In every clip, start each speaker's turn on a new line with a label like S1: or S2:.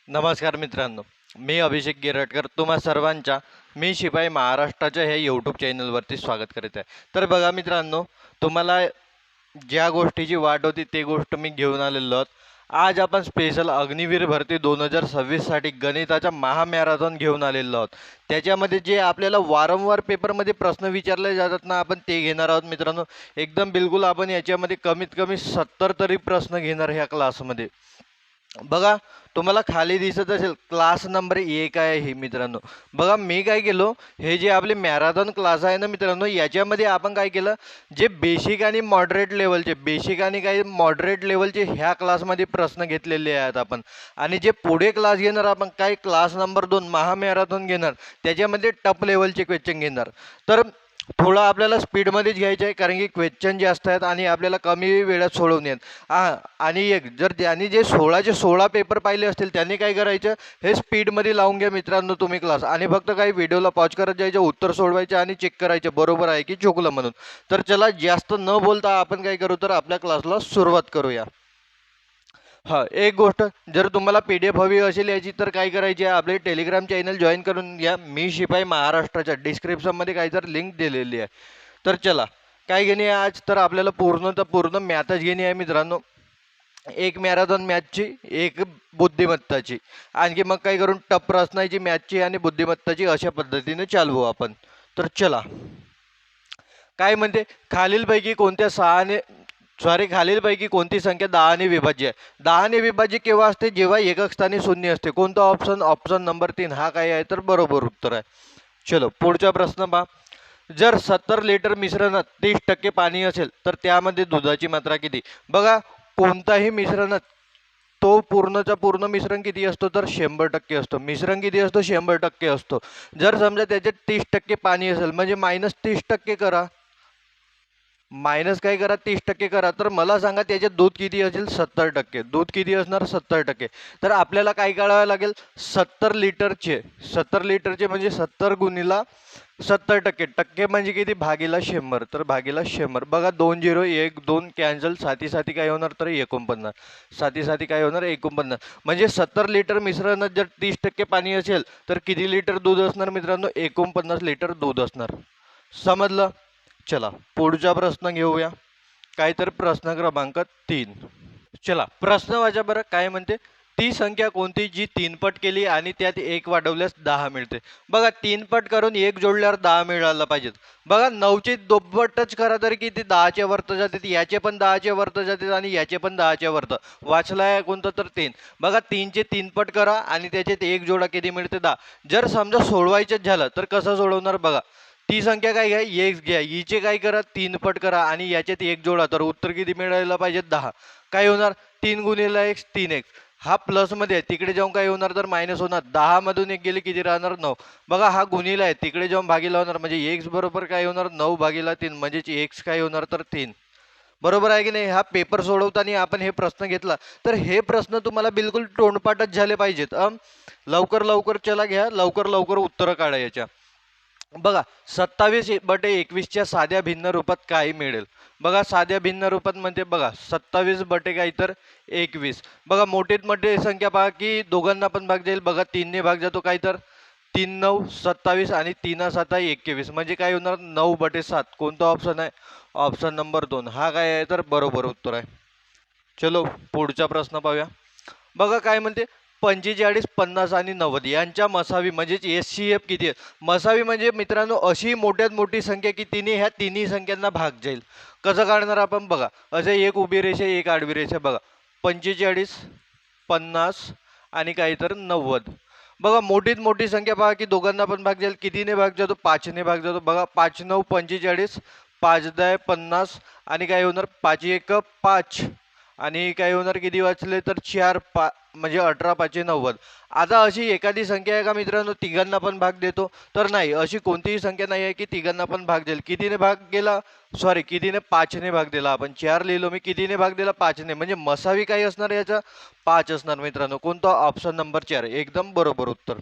S1: नमस्कार मित्रांनो, मी अभिषेक गिरटकर तुम्हा सर्वांच्या मी शिपाई महाराष्ट्राच्या हे यूट्यूब चॅनलवरती स्वागत करीत आहे. तर बघा मित्रांनो, तुम्हाला ज्या गोष्टीची वाट होती ते गोष्ट मी घेऊन आलेलो आहोत. आज आपण स्पेशल अग्निवीर भरती 2026साठी गणिताचा महामॅरेथॉन घेऊन आलेलो आहोत. त्याच्यामध्ये जे आपल्याला वारंवार पेपरमध्ये प्रश्न विचारले जातात ना, आपण ते घेणार आहोत मित्रांनो. एकदम बिलकुल आपण याच्यामध्ये कमीत कमी 70 तरी प्रश्न घेणार ह्या क्लासमध्ये. बघा, तुम्हाला खाली दिसत असेल क्लास नंबर 1 आहे हे मित्रांनो. बघा, मी काय केलो, हे जे आपले मॅरेथॉन क्लास आहे ना मित्रांनो, याच्यामध्ये आपण काय केलं, जे बेसिक आणि मॉडरेट लेवलचे ह्या क्लासमध्ये प्रश्न घेतलेले आहेत आपण. आणि जे पुढे क्लास घेणार आपण, काय क्लास नंबर 2 महामॅरेथॉन घेणार, त्याच्यामध्ये टफ लेवलचे क्वेश्चन घेणार. तर थोडं आपल्याला स्पीडमध्येच घ्यायचं आहे, कारण की क्वेश्चन जास्त आहेत आणि आपल्याला कमी वेळात सोडवणे आहेत. आणि एक जर ज्यांनी जे 16चे 16 पेपर पाहिले असतील त्यांनी काय करायचं, हे स्पीडमध्ये लावून घ्या मित्रांनो तुम्ही क्लास. आणि फक्त काही व्हिडिओला पॉज करत जायचं, उत्तर सोडवायचे आणि चेक करायचे बरोबर आहे की चुकलं म्हणून. तर चला जास्त न बोलता आपण काय करू, तर आपल्या क्लासला सुरुवात करूया. हां, एक गोष्ट, जर तुम्हाला PDF हवी असेल याची, तर काय करायची आहे, आपले टेलिग्राम चॅनल जॉईन करून घ्या. मी शिपाई महाराष्ट्राच्या डिस्क्रिप्शनमध्ये काय तर लिंक दिलेली आहे. तर चला, काय घेणे आहे आज, तर आपल्याला पूर्ण मॅथच घेणे आहे मित्रांनो. एक मॅरेथॉन मॅथची, एक बुद्धिमत्ताची. आणखी मग काय करून टप प्रश्नाची, मॅथची आणि बुद्धिमत्ताची अशा पद्धतीने चालवू आपण. तर चला, काय म्हणते, खालीलपैकी कोणती संख्या 10ने विभाज्य आहे. 10ने विभाज्य केव्हा असते, जेव्हा एकक स्थानी शून्य असते. कोणता ऑप्शन, ऑप्शन नंबर 3 हा काय आहे, तर बरोबर उत्तर आहे. चलो पुढचा प्रश्न पहा. जर 70 लिटर मिश्रणात 30% पाणी असेल तर त्यामध्ये दुधाची मात्रा किती. बघा, कोणताही मिश्रणात तो पूर्णचा पूर्ण मिश्रण किती असतो, तर 100% असतो. मिश्रण किती असतो, 100% असतो. जर समजा त्याच्यात 30% पाणी असेल, म्हणजे -30% करा, मायनस काय करा, 30% करा. तर मला सांगा त्याच्यात दूध किती असेल, 70%. दूध किती असणार, 70%. तर आपल्याला काय करावं लागेल, 70 लिटरचे म्हणजे 70 गुणिला 70%. टक्के म्हणजे किती, भागीला 100. तर भागीला 100. बघा, 2 0 1 2 कॅन्सल, साथी साथी काय होणार, तर 49. साथी साथी काय होणार, 49. म्हणजे 70 लिटर मिश्रणात जर 30% पाणी असेल तर किती लिटर दूध असणार मित्रांनो, 49 लिटर दूध असणार. समजलं. चला पुढचा प्रश्न घेऊया. काय तर प्रश्न क्रमांक 3. चला प्रश्न वाचा बरं. काय म्हणते, ती संख्या कोणती जी 3 पट केली आणि त्यात 1 वाढवल्यास 10 मिळते. बघा, 3 पट करून 1 जोडल्यावर 10 मिळायला पाहिजेत. बघा, 9चे दुप्पटच करा तरी किती, 10च्या वरत जातात. याचे पण 10च्या वरत जातात आणि याचे पण 10च्या वरत. वाचलाय कोणतं, तर 3. बघा, 3चे 3 पट करा आणि त्याच्यात 1 जोडा, किती मिळते, 10. जर समजा सोडवायचंच झालं तर कसं सोडवणार, बघा, ती संख्या काय घ्या, x घ्या, हिचे काय करा, 3 पट करा आणि याच्यात 1 जोडा, तर उत्तर किती मिळायला पाहिजे, 10. काय होणार, 3 गुणिले x 3x. हा प्लसमध्ये आहे, तिकडे जाऊन काय होणार, तर मायनस होणार. 10 मधून 1 गेले किती राहणार, 9. बघा, हा गुणिला आहे, तिकडे जाऊन भागीला होणार, म्हणजे x बरोबर काय होणार, 9 भागीला 3, म्हणजे x काय होणार, तर 3. बरोबर आहे की नाही. हा पेपर सोडवताना आपण हे प्रश्न घेतला, तर हे प्रश्न तुम्हाला बिलकुल तोंडपाठच झाले पाहिजेत. लवकर लवकर चला घ्या, लवकर लवकर उत्तरं काढा याच्या. बघा, 27/21च्या साध्या भिन्न रूपात काय मिळेल. बघा, साध्या भिन्न रूपात म्हणजे बघा, 27 बटे काय, तर 21. बघा, मोठीत मोठी संख्या पहा की दोघांना पण भाग जाईल. बघा, 3 ने भाग जातो, काय तर 3 9 27 आणि 3 7 21, म्हणजे काय होणार, 9/7. कोणता ऑप्शन आहे, ऑप्शन नंबर 2 हा काय आहे, तर बरोबर उत्तर आहे. चलो पुढचा प्रश्न पाहूया. बघा, काय म्हणते, 45 50 आणि 90 यांच्या मसावी म्हणजेच SCF किती आहे. मसावी म्हणजे मित्रांनो अशी मोठ्यात मोठी संख्या की तिने ह्या तिन्ही संख्यांना भाग जाईल. कसं काढणार आपण, बघा, असं एक उभी रेषा, एक आडवी रेषा. बघा, 45 50 आणि काही तर 90. बघा, मोठीत मोठी संख्या पहा की दोघांना पण भाग जाईल. कितीने भाग जातो, 5ने भाग जातो. बघा, 5 9 45, 5 10 50 आणि काय होणार, 5 1 5 आणि काय होणार, किती वाचले, तर 4 म्हणजे 18 5 90. आता अशी एखादी संख्या आहे का मित्रांनो तिघांना पण भाग देतो, तर नाही. अशी कोणतीही संख्या नाही आहे की तिघांना पण भाग देईल. कितीने भाग गेला, सॉरी, कितीने, 5ने भाग दिला. आपण 4 लिहिलो मी, कितीने भाग दिला, 5ने. म्हणजे मसावी काय असणार याचा, 5 असणार मित्रांनो. कोणता, ऑप्शन नंबर 4 एकदम बरोबर उत्तर.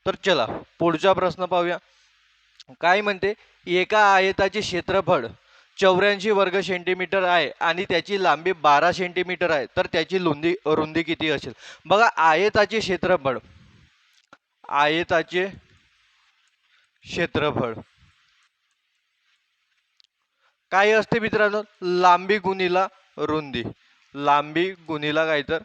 S1: तर चला पुढचा प्रश्न पाहूया. काय म्हणते, एका आयताचे क्षेत्रफळ 84 वर्ग सेंटीमीटर आहे आणि त्याची लांबी 12 सेंटीमीटर आहे, तर त्याची रुंदी किती असेल? बघा, आयताचे क्षेत्रफळ काय असते मित्रांनो? लांबी गुणिला रुंदी, लांबी गुणिला काय तर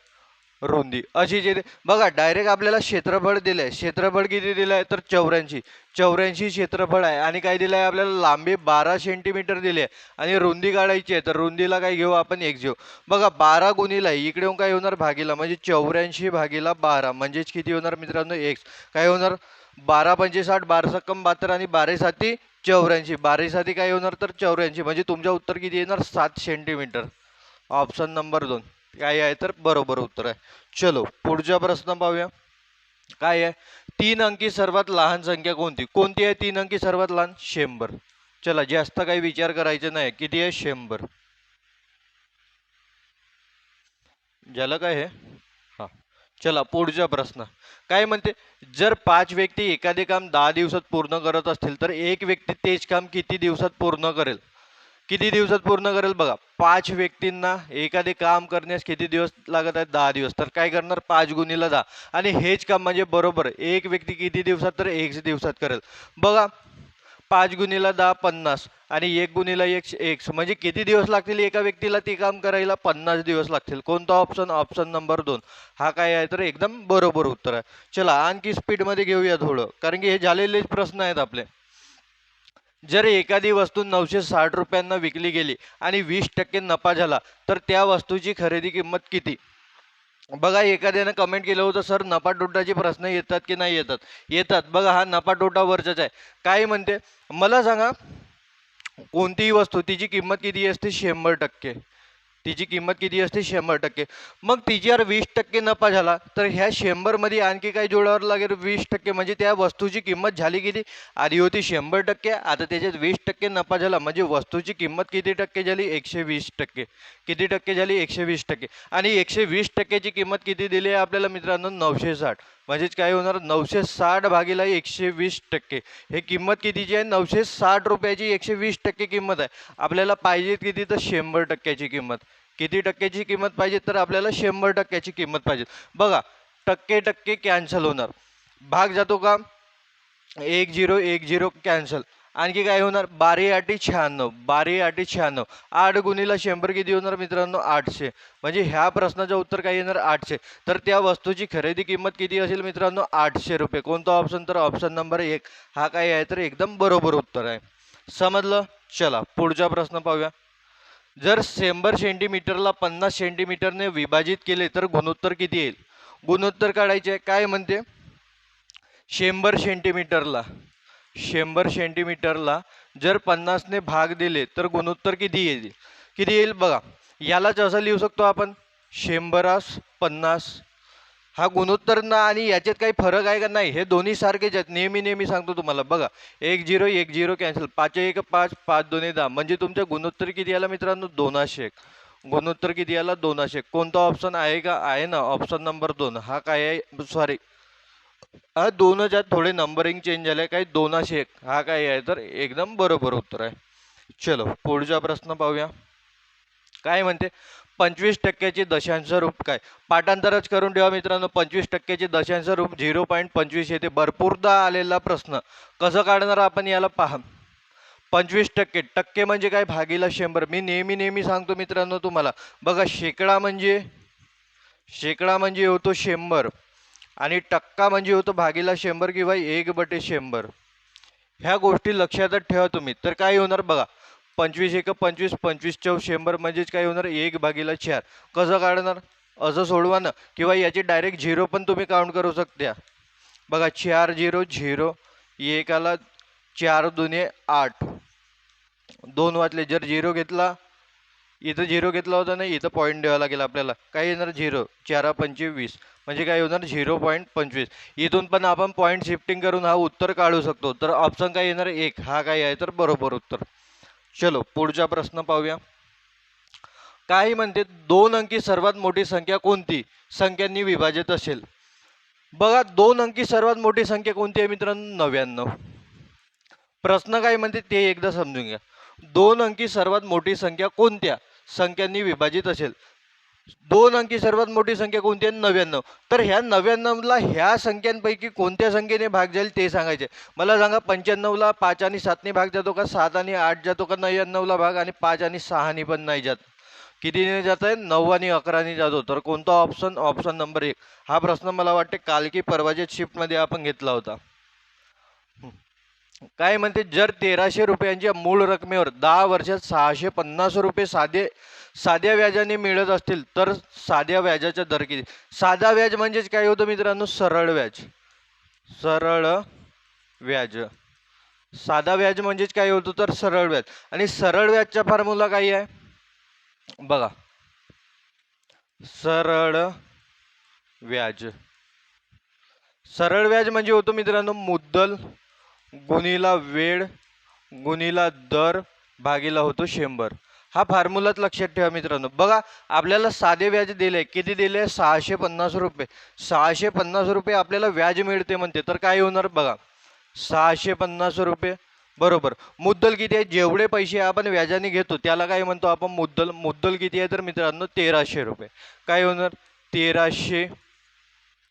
S1: रुंदी अशी जे बघा डायरेक्ट आपल्याला क्षेत्रफळ दिलंय. क्षेत्रफळ किती दिलंय तर 84 क्षेत्रफळ आहे आणि काय दिलंय आपल्याला? लांबी 12 सेंटीमीटर दिली आहे आणि रुंदी काढायची आहे. तर रुंदीला काय घेऊ आपण? x घेऊ. बघा 12 गुणिला इकडे येऊन काय होणार? भागीला, म्हणजे 84 भागीला 12 म्हणजेच किती होणार मित्रांनो? x. काय होणार? 12 पंचे 60, 12 सक्कम 72 आणि 12 साती 84. 12 साती काय होणार तर 84, म्हणजे तुमचं उत्तर किती येणार? 7 सेंटीमीटर. ऑप्शन नंबर 2 काय आहे तर बरोबर उत्तर आहे. चलो पुढचा प्रश्न पाहूया. काय आहे? 3 अंकी सर्वात लहान संख्या कोणती? कोणती आहे 3 अंकी सर्वात लहान? 100. चला जास्त काही विचार करायचा नाही. किती आहे? 100. झालं काय हे? हा, चला पुढचा प्रश्न काय म्हणते? जर 5 व्यक्ती एखादे काम 10 दिवसात पूर्ण करत असतील तर एक व्यक्ती तेच काम किती दिवसात पूर्ण करेल? किती दिवसात पूर्ण करेल? बघा 5 व्यक्तींना एखादे काम करण्यास किती दिवस लागत आहेत? 10 दिवस. तर काय करणार? 5 गुणिला 10 आणि हेच काम म्हणजे बरोबर एक व्यक्ती किती दिवसात? तर 1 दिवसात करेल. बघा 5 गुणिला 10 50 आणि 1 गुणिला 1 म्हणजे किती दिवस लागतील एका व्यक्तीला ते काम करायला? 50 दिवस लागतील. कोणता ऑप्शन? ऑप्शन नंबर 2 हा काय आहे तर एकदम बरोबर उत्तर आहे. चला आणखी स्पीडमध्ये घेऊया थोडं, कारण की हे झालेलेच प्रश्न आहेत आपले. जर एखादी वस्तू 960 रुपयांना विकली गेली आणि 20% नफा झाला तर त्या वस्तूची खरेदी किंमत किती? बघा एखाद्याने कमेंट केलं होतं, सर नफा तोटाचे प्रश्न येतात की नाही येतात? येतात. बघा हा नफा तोटा वरचाच आहे. काय म्हणते मला सांगा? कोणतीही वस्तू तिची किंमत किती असते? 100%. तिची किंमत किती असते? 100%. मग तिच्यावर 20% नफा झाला तर ह्या 100 मध्ये आणखी काय जोडावं लागेल? 20%. म्हणजे त्या वस्तूची किंमत झाली किती? आधी होती 100%, आता त्याच्यात 20% नफा झाला, म्हणजे वस्तूची किंमत किती टक्के झाली? 120%. किती टक्के झाली? 120%. आणि 120%ची किंमत किती दिली आहे आपल्याला मित्रांनो? 960. म्हणजेच काय होणार? 960 भागीला 120%. हे किंमत कितीची आहे? 960 रुपयाची 120% किंमत आहे. आपल्याला पाहिजे किती? तर 100%ची किंमत. किती टक्क्याची किंमत पाहिजे? तर आपल्याला 100%ची किंमत पाहिजे. बघा टक्के टक्के कॅन्सल होणार. भाग जातो का? 1010 कॅन्सल. आणखी काय होणार? 12×8 = 96. 12×8 = 96. 8 गुणिला 100 किती होणार मित्रांनो? 800. म्हणजे ह्या प्रश्नाचं उत्तर काय येणार? 800. तर त्या वस्तूची खरेदी किंमत किती असेल मित्रांनो? 800 रुपये. कोणता ऑप्शन? तर ऑप्शन नंबर 1 हा काय आहे तर एकदम बरोबर उत्तर आहे. समजलं? चला पुढचा प्रश्न पाहूया. जर 100 सेंटीमीटरला 50 सेंटीमीटरने विभाजित केले तर गुणोत्तर किती येईल? गुणोत्तर काढायचे. काय म्हणते? 100 सेंटीमीटरला जर 50ने भाग दिले तर गुणोत्तर किती येईल? किती येईल? बघा यालाच असं लिहू शकतो आपण, 100 50. हा गुणोत्तर ना, आणि याच्यात काही फरक आहे का? नाही, हे दोन्ही सारखेच आहेत. नेहमी सांगतो तुम्हाला. बघा 1010 कॅन्सल. 5×1 5, 5×2 10. म्हणजे तुमचं गुणोत्तर किती आला मित्रांनो? 201. गुणोत्तर किती आला? 201. कोणता ऑप्शन आहे का? आहे ना, ऑप्शन नंबर 2 हा काय आहे? सॉरी, हा 2च थोडे नंबरिंग चेंज झाले. काही 201 हा काय आहे तर एकदम बरोबर उत्तर आहे. चलो पुढचा प्रश्न पाहूया. काय म्हणते? 25%चे दशांश रूप काय? पाठांतरच करून ठेवा मित्रांनो. 25%चे दशांश रूप 0.25 येते. भरपूरदा आलेला प्रश्न. कसं काढणार आपण याला पहा. 25% टक्के म्हणजे काय? भागीला 100. मी नेहमी सांगतो मित्रांनो तुम्हाला. बघा शेकडा म्हणजे होतो 100 आणि टक्का म्हणजे होतो भागीला 100 किंवा 1/100. ह्या गोष्टी लक्षातच ठेवा तुम्ही. तर काय होणार बघा, 25×1 25, 25×4 100 म्हणजेच काय होणार? 1/4. कसं काढणार? असं सोडवा ना, किंवा याची डायरेक्ट झिरो पण तुम्ही काउंट करू शकता. बघा 4 0 0, 1 आला, 4×2 8, 2 वाचले. जर झिरो घेतला, इथं झिरो घेतला होता ना, इथं पॉईंट द्यावा लागेल आपल्याला. काय येणार? 0. 4×5 20, म्हणजे काय होणार? 0.25. इथून पण आपण पॉईंट शिफ्टिंग करून हा उत्तर काढू शकतो. तर ऑप्शन काय येणार? 1 हा काय आहे तर बरोबर उत्तर. चलो पुढचा प्रश्न पाहूया. काय म्हणते? 2 अंकी सर्वात मोठी संख्या कोणती संख्यांनी विभाजित असेल? बघा 2 अंकी सर्वात मोठी संख्या कोणती आहे मित्रांनो? 99. प्रश्न काय म्हणते ते एकदा समजून घ्या. दोन अंकी सर्वात मोठी संख्या कोणत्या संख्यांनी विभाजित असेल? दोन अंकी सर्वात मोठी संख्या कोणती आहे? 99. तर ह्या 99ला ह्या संख्यांपैकी कोणत्या संख्येने भाग जाईल ते सांगायचे. मला सांगा 95ला 5 आणि 7ने भाग जातो का? 7 आणि 8 जातो का? 99ला भाग आणि 5 आणि 6ने पण नाही जात. कितीने जात आहे? 9 आणि 11ने जातो. तर कोणता ऑप्शन? Option number 1. हा प्रश्न मला वाटते काल की परवाच्या शिफ्टमध्ये आपण घेतला होता. काय म्हणते? जर 1300 रुपयांच्या मूळ रकमेवर 10 वर्षात 650 रुपये साध्या व्याजाने मिळत असतील तर साध्या व्याजाचा दर किती? साधा व्याज म्हणजेच काय होतं मित्रांनो? सरळ व्याज. सरळ व्याज. साधा व्याज म्हणजेच काय होतं? तर सरळ व्याज. आणि सरळ व्याजचा फॉर्म्युला काय आहे? बघा, सरळ व्याज. सरळ व्याज म्हणजे होतो मित्रांनो मुद्दल गुणिला वेळ गुणिला दर भागीला होतो 100. हा फॉर्म्युलाच लक्षात ठेवा मित्रांनो. बघा, आपल्याला साधे व्याज दिले. किती दिले? 650 रुपये. 650 रुपये आपल्याला व्याज मिळते म्हणते. तर काय होणार बघा, 650 रुपये बरोबर. मुद्दल किती आहे? जेवढे पैसे आपण व्याजाने घेतो त्याला काय म्हणतो आपण? मुद्दल. मुद्दल किती आहे तर मित्रांनो 1300 रुपये. काय होणार? 1300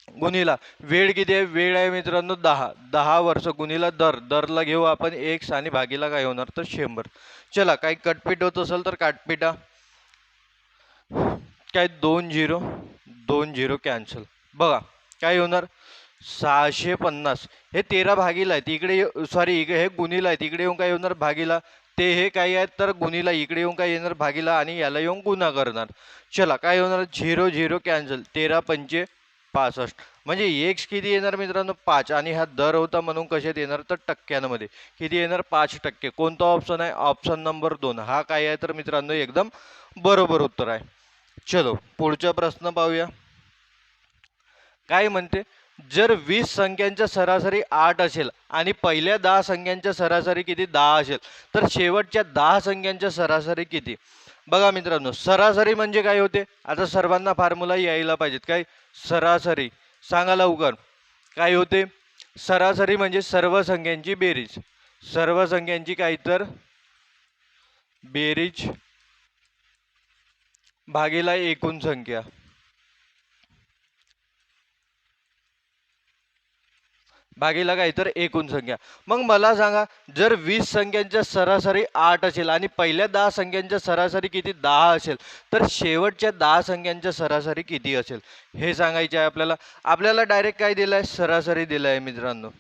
S1: गुणिला वेळ किती आहे? वेळ आहे मित्रांनो 10 वर्ष गुणिला दरला घेऊ आपण x आणि भागीला काय होणार तर 100. चला, काही कटपीट होत असेल तर काटपीटा. काय 2 0 कॅन्सल. बघा काय होणार? 650 हे 13 भागीला आहे, इकडे सॉरी हे गुणिला आहे, इकडे येऊन काय होणार? भागीला. ते हे काय आहे तर गुणिला, इकडे येऊन काय येणार? भागीला आणि याला येऊन गुणा करणार. चला काय होणार? 0 0 कॅन्सल. 13 पंचे 65. म्हणजे एक्स किती येणार मित्रांनो? 5. आणि हा दर होता म्हणून कशात येणार तर टक्क्यांमध्ये. किती येणार? 5%. कोणता ऑप्शन आहे? Option number 2. हा काय आहे तर मित्रांनो एकदम बरोबर उत्तर आहे. चलो पुढचा प्रश्न पाहूया. काय म्हणते? जर 20 संख्यांच्या सरासरी 8 असेल आणि पहिल्या 10 संख्यांच्या सरासरी किती? 10 असेल तर शेवटच्या 10 संख्यांच्या सरासरी किती? बघा मित्रांनो, सरासरी म्हणजे काय होते? आता सर्वांना फॉर्म्युला यायला पाहिजेत. काय? सरासरी सांगा लवकर. काय होते? सरासरी म्हणजे सर्व संख्यांची बेरीज. सर्व संख्यांची काय तर बेरीज भागीला एकूण संख्या. भागीला काय तर एकूण संख्या. मग मला सांगा, जर 20 संख्यांच्या सरासरी 8 असेल आणि पहिल्या 10 संख्यांच्या सरासरी किती? 10 असेल तर शेवटच्या 10 संख्यांच्या सरासरी किती असेल हे सांगायचे आहे आपल्याला. आपल्याला डायरेक्ट काय दिलं आहे? सरासरी दिलं आहे मित्रांनो.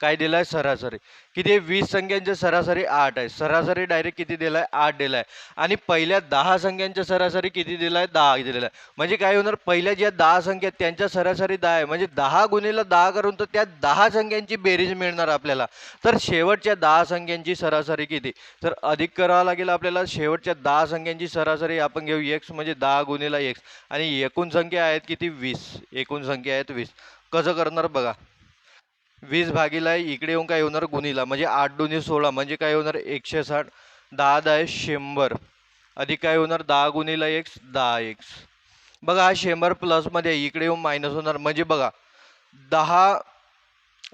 S1: काय दिलाय? सरासरी. किती? 20 संख्यांच्या सरासरी 8 आहे. सरासरी डायरेक्ट किती दिलाय? 8 दिलाय. आणि पहिल्या 10 संख्यांच्या सरासरी किती दिलाय? 10 दिलेला आहे. म्हणजे काय होणार? पहिल्या ज्या 10 संख्या त्यांच्या सरासरी 10 आहे. म्हणजे 10 गुणिले 10 करून तर त्या 10 संख्यांची बेरीज मिळणार आपल्याला. तर शेवटच्या 10 संख्यांची सरासरी किती? तर अधिक करावं लागेल आपल्याला. शेवटच्या 10 संख्यांची सरासरी आपण घेऊ x म्हणजे 10 गुणिले x. आणि एकूण संख्या आहेत किती? 20. एकूण संख्या आहेत 20. कसं करणार बघा. 20 भागीला इकडे येऊन काय होणार? गुणिला. म्हणजे 8 दुनी 16 म्हणजे काय होणार? 160. 10 10 100 अधिक काय होणार? 10 गुणिला x 10x. बघा हा 100 प्लस मध्ये इकडे येऊन मायनस होणार. म्हणजे बघा 10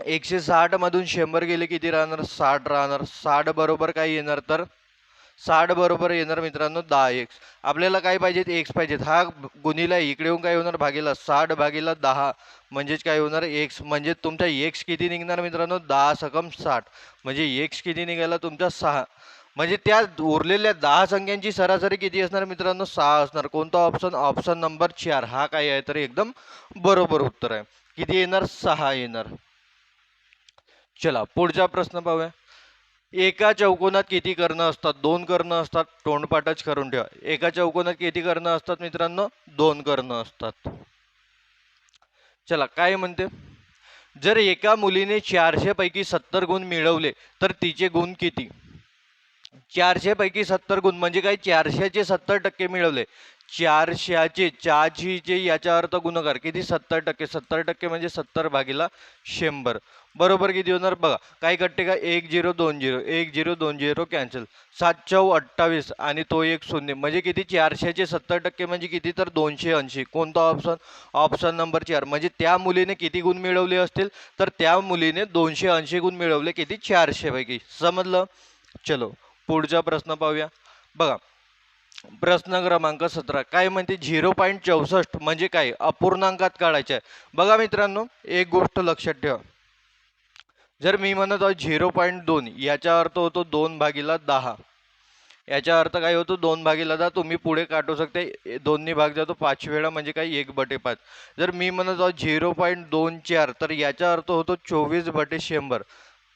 S1: 160 मधून 100 गेले किती राहणार? 60 राहणार. 60 बरोबर काय येणार तर 60 बरोबर येणार मित्रांनो 10x. आपल्याला काय पाहिजेत? x पाहिजेत. हा गुणिला इकडे येऊन काय होणार? भागीला. 60 भागीला 10 म्हणजेच काय होणार? x. म्हणजे तुमचा x किती निघणार मित्रांनो? 10 सकम 60. म्हणजे x किती निघाला तुमचा? 6. म्हणजे त्या उरलेल्या 10 संख्यांची सरासरी किती असणार मित्रांनो? 6 असणार. कोणता ऑप्शन? Option number 4. हा काय आहे तर एकदम बरोबर उत्तर आहे. किती येणार? 6 येणार. चला पुढचा प्रश्न पाहूया. एका चौकोनात किती कर्ण असतात? 2 कर्ण असतात. तोंडपाठच करून ठेवा. एका चौकोनात किती कर्ण असतात मित्रांनो? 2 कर्ण असतात. चला काय म्हणते? जर एका मुलीने 400 पैकी 70 गुण मिळवले तर तिचे गुण किती? 400 पैकी 70 गुण म्हणजे काय? 400चे 70% मिळवले. 400चे याचा अर्थ गुणकार किती? 70%. 70% म्हणजे 70 भागीला 100 बरोबर किती होणार बघा. काय कटते का? 1 0 2 0 1 0 2 0 कॅन्सल. 7 4 28 आणि तो एक शून्य म्हणजे किती? 400चे 70% म्हणजे किती तर 280. कोणता ऑप्शन? Option number 4. म्हणजे त्या मुलीने किती गुण मिळवले असतील तर त्या मुलीने 280 गुण मिळवले. किती? 400 पैकी. समजलं? चलो पुढचा प्रश्न पाहूया. बघा प्रश्न क्रमांक 17 काय म्हणते 0.64 म्हणजे काय अपूर्णांकात काढायचे आहे. बघा मित्रांनो एक गोष्ट लक्षात ठेवा, जर मी म्हणत आहोत 0.2 याचा अर्थ होतो 2/10. याचा अर्थ काय होतो 2/10. तुम्ही पुढे काढू शकते 2 भाग जातो 5 वेळा म्हणजे काय 1/5. जर मी म्हणत आहोत 0.24 तर याचा अर्थ होतो 24/100.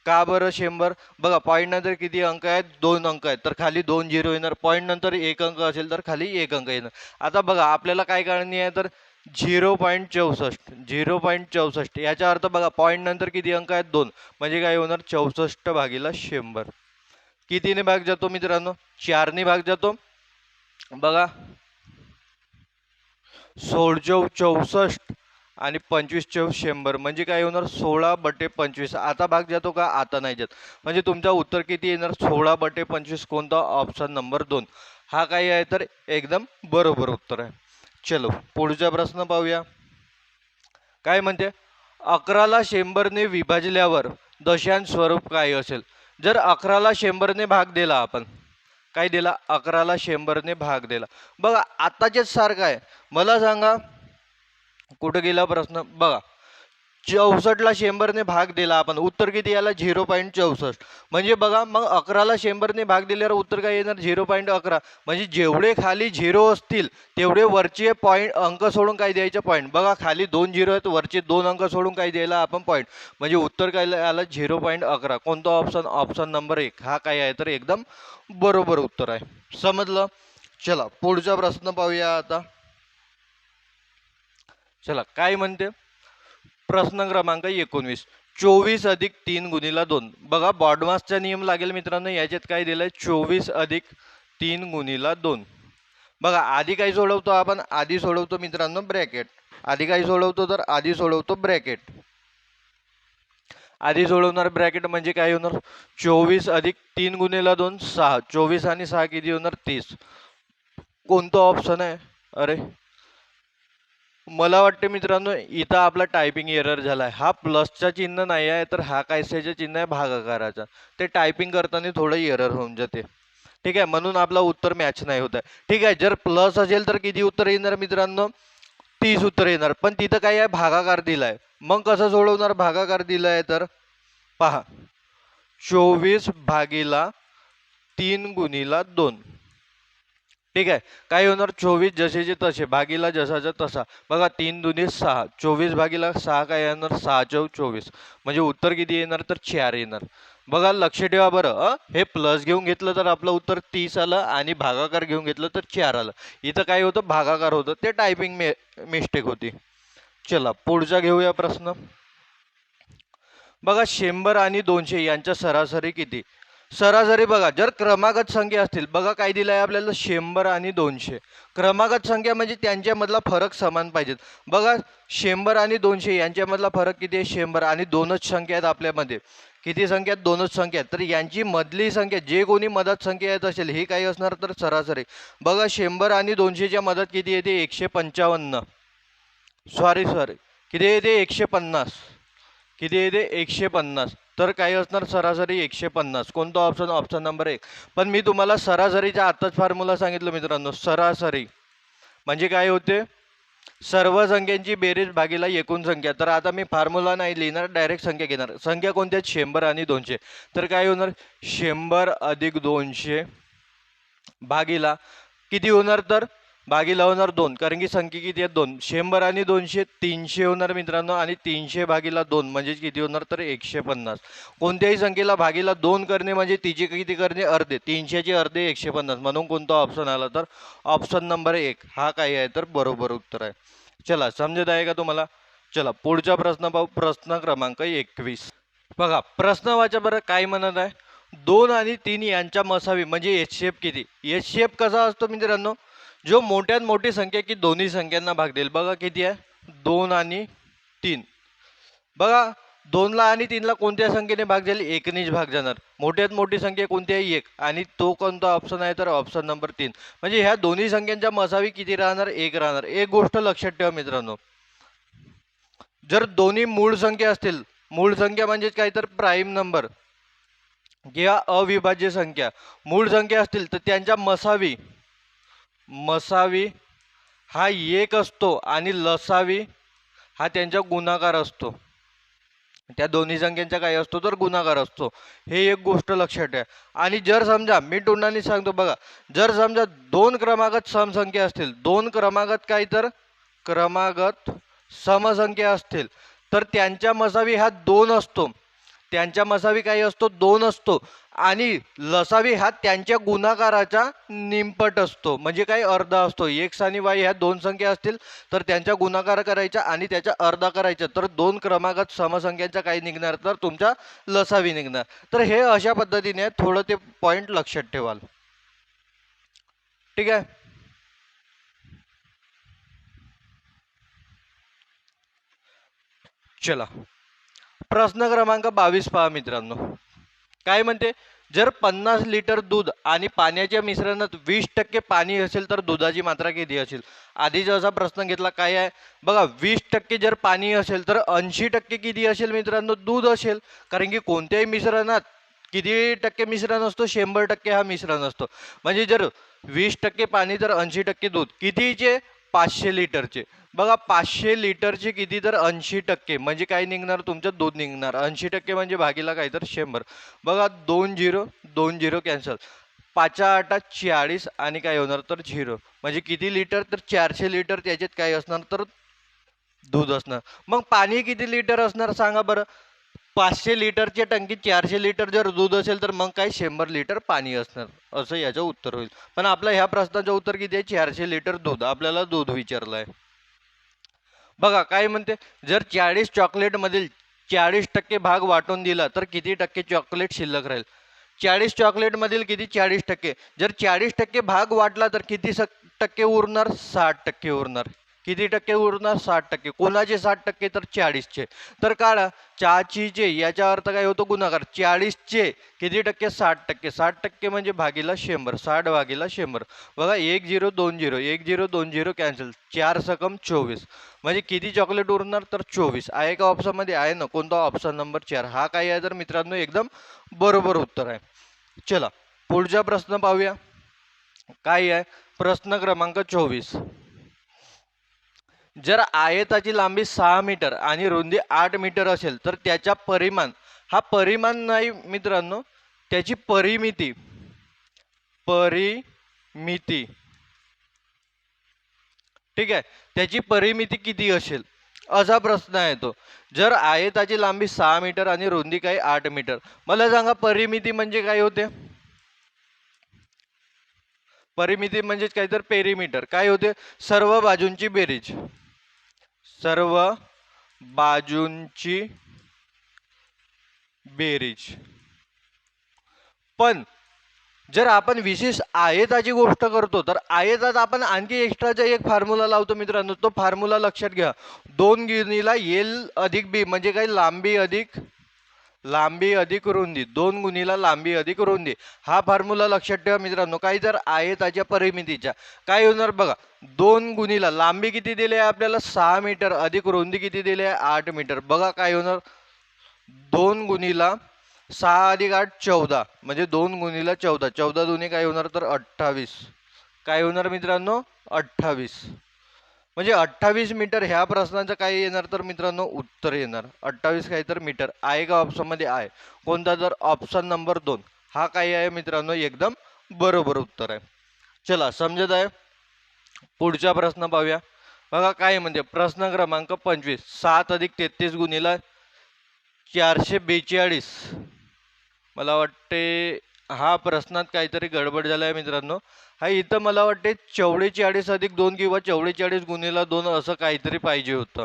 S1: का बरं 100? बघा पॉईंट नंतर किती अंक आहेत 2 अंक आहेत तर खाली 2 झिरो येणार. पॉईंट नंतर 1 अंक असेल तर खाली 1 अंक येणार. आता बघा आपल्याला काय करणे आहे तर 0.64 याचा अर्थ बघा पॉईंट नंतर किती अंक आहेत 2 म्हणजे काय होणार 64/100. कितीने भाग जातो मित्रांनो 4ने भाग जातो. बघा 16/64 आणि 25/100 म्हणजे काय होणार 16/25. आता भाग जातो का आता नाही जात. म्हणजे तुमचा उत्तर किती येणार 16/25. कोणता ऑप्शन नंबर 2 हा काय आहे तर एकदम बरोबर उत्तर आहे. चलो पुढचा प्रश्न पाहूया. काय म्हणते 11ला 100ने विभाजल्यावर दशांश स्वरूप काय असेल. जर 11ला 100ने भाग दिला आपण काय दिला 11ला 100ने भाग दिला. बघा आताचेच सारखं आहे. मला सांगा कुठे गेला प्रश्न. बघा 64ला 100ने भाग दिला आपण उत्तर किती याला 0.64 म्हणजे बघा मग 11ला 100ने भाग दिल्यावर उत्तर काय येणार 0.11. म्हणजे जेवढे खाली झिरो असतील तेवढे वरचे पॉईंट अंक सोडून काय द्यायचे पॉईंट. बघा खाली 2 झिरो आहेत वरचे 2 अंक सोडून काय द्यायला आपण पॉईंट म्हणजे उत्तर काय आलं 0.11. कोणता ऑप्शन ऑप्शन नंबर 1 हा काय आहे तर एकदम बरोबर उत्तर आहे. समजलं. चला पुढचा प्रश्न पाहूया आता. चला काय म्हणते प्रश्न क्रमांक 19 24 अधिक 3 गुणिला 2. बघा बॉडमासचा नियम लागेल मित्रांनो. याच्यात काय दिलंय 24 अधिक 3 गुणिला 2. बघा आधी काय सोडवतो आपण आधी सोडवतो मित्रांनो ब्रॅकेट. आधी काय सोडवतो तर आधी सोडवतो ब्रॅकेट. आधी सोडवणार ब्रॅकेट म्हणजे काय होणार 24 अधिक 3 गुणिला 2 6. 24 आणि 6 किती होणार 30. कोणतं ऑप्शन आहे. अरे मला वाटते मित्रांनो इथं आपला टायपिंग एरर झाला आहे. हा प्लसचा चिन्ह नाही आहे तर हा कायसाचं चिन्ह आहे भागाकाराचा. ते टायपिंग करताना थोडं एरर होऊन जाते. ठीक आहे म्हणून आपला उत्तर मॅच नाही होत आहे. ठीक आहे जर प्लस असेल तर किती उत्तर येणार मित्रांनो 30 उत्तर येणार. पण तिथं काय आहे भागाकार दिलाय. मग कसं सोडवणार भागाकार दिलाय तर पहा 24/3 गुणिला 2. ठीक आहे काय होणार 24 जसेचे तसे भागीला जसाचा तसा. बघा 3 दुनी 6 24/6 काय येणार 6×24 म्हणजे उत्तर किती येणार तर 4 येणार. बघा लक्ष ठेवा बरं हे प्लस घेऊन घेतलं तर आपलं उत्तर 30 आलं आणि भागाकार घेऊन घेतलं तर 4 आलं. इथं काय होतं भागाकार होतं ते टायपिंग मिस्टेक होती. चला पुढचा घेऊया प्रश्न. बघा 100 आणि 200 यांच्या सरासरी किती. सरासरी बघा जर क्रमागत संख्या असतील बघा काय दिलं आहे आपल्याला 100 आणि 200. क्रमागत संख्या म्हणजे त्यांच्यामधला फरक समान पाहिजेत. बघा 100 आणि 200 यांच्यामधला फरक किती आहे 100 आणि दोनच संख्या आहेत आपल्यामध्ये. किती संख्या आहेत दोनच संख्या आहेत तर यांची मधली संख्या जे कोणी मदत संख्या येत असेल ही काय असणार तर सरासरी. बघा 100 आणि 200च्या मदत किती येते 155. सॉरी किती येते 150. किती येते 150 तर काय असणार सरासरी 150. कोणता ऑप्शन ऑप्शन नंबर 1. पण मी तुम्हाला सरासरीचा आताच फॉर्म्युला सांगितलं मित्रांनो. सरासरी म्हणजे काय होते सर्व संख्यांची बेरीज भागीला एकूण संख्या. तर आता मी फॉर्म्युला नाही लिहिणार डायरेक्ट संख्या घेणार. संख्या कोणत्या 100 आणि 200 तर काय होणार 100 अधिक 200 भागीला किती होणार तर भागीला होणार 2 कारण की संख्या किती आहेत 2. 100 आणि 200 300 होणार मित्रांनो आणि 300 भागीला 2 म्हणजे किती होणार तर 150. कोणत्याही संख्येला भागीला 2 करणे म्हणजे तिचे किती करणे अर्धे. 300चे अर्धे 150 म्हणून कोणता ऑप्शन आला तर ऑप्शन नंबर 1 हा काय आहे तर बरोबर उत्तर आहे. चला समजत आहे का तुम्हाला. चला पुढचा प्रश्न पाहू. प्रश्न क्रमांक 21. बघा प्रश्न वाचा बरं काय म्हणत आहे 2 आणि 3 यांच्या मसावी म्हणजे एचसीएफ किती. एचसीएफ कसा असतो मित्रांनो जो मोठ्यात मोठी संख्या की दोन्ही संख्यांना भाग देईल. बघा किती आहे 2 आणि 3. बघा 2ला आणि 3ला कोणत्या संख्येने भाग जाईल 1नेच भाग जाणार. मोठ्यात मोठी संख्या कोणती आहे 1 आणि तो कोणता ऑप्शन आहे तर ऑप्शन नंबर 3. म्हणजे ह्या दोन्ही संख्यांच्या मसावी किती राहणार 1 राहणार. एक गोष्ट लक्षात ठेवा मित्रांनो जर दोन्ही मूळ संख्या असतील मूळ संख्या म्हणजे काय तर प्राईम नंबर किंवा अविभाज्य संख्या मूळ संख्या असतील तर त्यांच्या मसावी मसावी हा एक असतो आणि लसावी हा त्यांचा गुणाकार असतो. त्या दोन्ही संख्यांचा काय असतो तर गुणाकार असतो. हे एक गोष्ट लक्षात ठेवा. आणि जर समजा मी तोंडाने सांगतो बघा, जर समजा दोन क्रमागत समसंख्या असतील, दोन क्रमागत काय तर क्रमागत समसंख्या असतील तर त्यांच्या मसावी हा दोन असतो. त्यांच्या मसावी काही असतो दोन असतो आणि लसावी हा त्यांच्या गुणाकाराचा निमपट असतो. म्हणजे काही अर्धा असतो. एक्स आणि वाय ह्या दोन संख्या असतील तर त्यांचा गुणाकार करायचा आणि त्याचा अर्धा करायचा, तर दोन क्रमागत समसंख्यांचा काही निघणार तर तुमचा लसावी निघणार. तर हे अशा पद्धतीने थोडं ते पॉईंट लक्षात ठेवाल. ठीक आहे. चला प्रश्न क्रमांक 22 पहा मित्रांनो. काय म्हणते, जर 50 लिटर दूध आणि पाण्याच्या मिश्रणात 20% पाणी असेल तर दुधाची मात्रा किती असेल. आधीच असा प्रश्न घेतला काय आहे बघा, 20% जर पाणी असेल तर 80% किती असेल मित्रांनो, दूध असेल. कारण की कोणत्याही मिश्रणात किती टक्के मिश्रण असतो, 100% हा मिश्रण असतो. म्हणजे जर 20% पाणी तर 80% दूध, कितीचे 500 लिटरचे. बघा 500 लिटरचे किती तर 80% म्हणजे काय निघणार तुमचं दूध निघणार. 80% म्हणजे भागीला काय तर 100. बघा 2 0 कॅन्सल, 5×8 = 40 आणि काय होणार तर 0. म्हणजे किती लिटर तर 400 लिटर त्याच्यात काय असणार तर दूध असणार. मग पाणी किती लिटर असणार सांगा बरं. 500 लिटरच्या टंकीत 400 लिटर जर दूध असेल तर मग काय 100 लिटर पाणी असणार, असं याचं उत्तर होईल. पण आपलं ह्या प्रश्नाचं उत्तर किती आहे, 400 लिटर दूध. आपल्याला दूध विचारलं आहे. बघा काय म्हणते, जर 40 चॉकलेटमधील 40% भाग वाटून दिला तर किती टक्के चॉकलेट शिल्लक राहील. 40 चॉकलेटमधील किती 40%, जर 40% भाग वाटला तर किती टक्के उरणार, 60% उरणार. किती टक्के उरणार, 60%. कोणाचे 60% तर 40चे. तर काढा चाचीचे, याचा अर्थ काय होतो गुणाकार. 40चे किती टक्के, 60%. 60% म्हणजे भागीला 100, 60/100. बघा 1 0 2 0, 1 0 2 0 कॅन्सल, 4 सकम 24. म्हणजे किती चॉकलेट उरणार तर 24. आहे का ऑप्शनमध्ये, आहे ना. कोणता ऑप्शन नंबर 4 हा काय आहे तर मित्रांनो एकदम बरोबर उत्तर आहे. चला पुढचा प्रश्न पाहूया. काय आहे प्रश्न क्रमांक 24. जर आयताची लांबी 6 मीटर आणि रुंदी 8 मीटर असेल तर त्याचा परिमाण, हा परिमाण नाही मित्रांनो, त्याची परिमिती, परिमिती ठीक आहे, त्याची परिमिती किती असेल असा प्रश्न आहे तो. जर आयताची लांबी 6 मीटर आणि रुंदी काय 8 मीटर, मला सांगा परिमिती म्हणजे काय होते. परिमिती म्हणजे काय तर पेरीमीटर. काय होते, सर्व बाजूंची बेरीज, सर्व बाजूंची बेरीज. पण जर आपण विशेष आयताची गोष्ट करतो तर आयतात आपण आणखी एक्स्ट्राचा एक फॉर्म्युला लावतो मित्रांनो. तो फॉर्म्युला लक्षात घ्या, 2 गुणिला एल अधिक बी म्हणजे काय, लांबी अधिक रुंदी. 2 गुणिला लांबी अधिक रुंदी हा फॉर्म्युला लक्षात ठेवा मित्रांनो. काही जर आयताच्या परिमितीच्या काय होणार बघा, 2 गुणिला लांबी किती दिली आहे आपल्याला 6 मीटर अधिक रुंदी किती दिली आहे 8 मीटर. बघा काय होणार, 2 गुणिला 6 अधिक 8 14, म्हणजे 2 गुणिला 14, 14 दुने काय होणार तर 28. काय होणार मित्रांनो 28. म्हणजे 28 मीटर ह्या प्रश्नाचं काय येणार तर मित्रांनो उत्तर येणार 28 काय तर मीटर. आहे का ऑप्शनमध्ये, आहे. कोणता तर ऑप्शन नंबर 2 हा काय आहे मित्रांनो एकदम बरोबर उत्तर आहे. चला समजत आहे. पुढचा प्रश्न पाहूया. बघा काय म्हणजे प्रश्न क्रमांक 25. 7 अधिक 33 गुणिला 442. मला वाटते हा प्रश्नात काहीतरी गडबड झाला आहे मित्रांनो. हा इथं मला वाटते 44 अधिक 2 किंवा 44 गुणिला 2 असं काहीतरी पाहिजे होतं.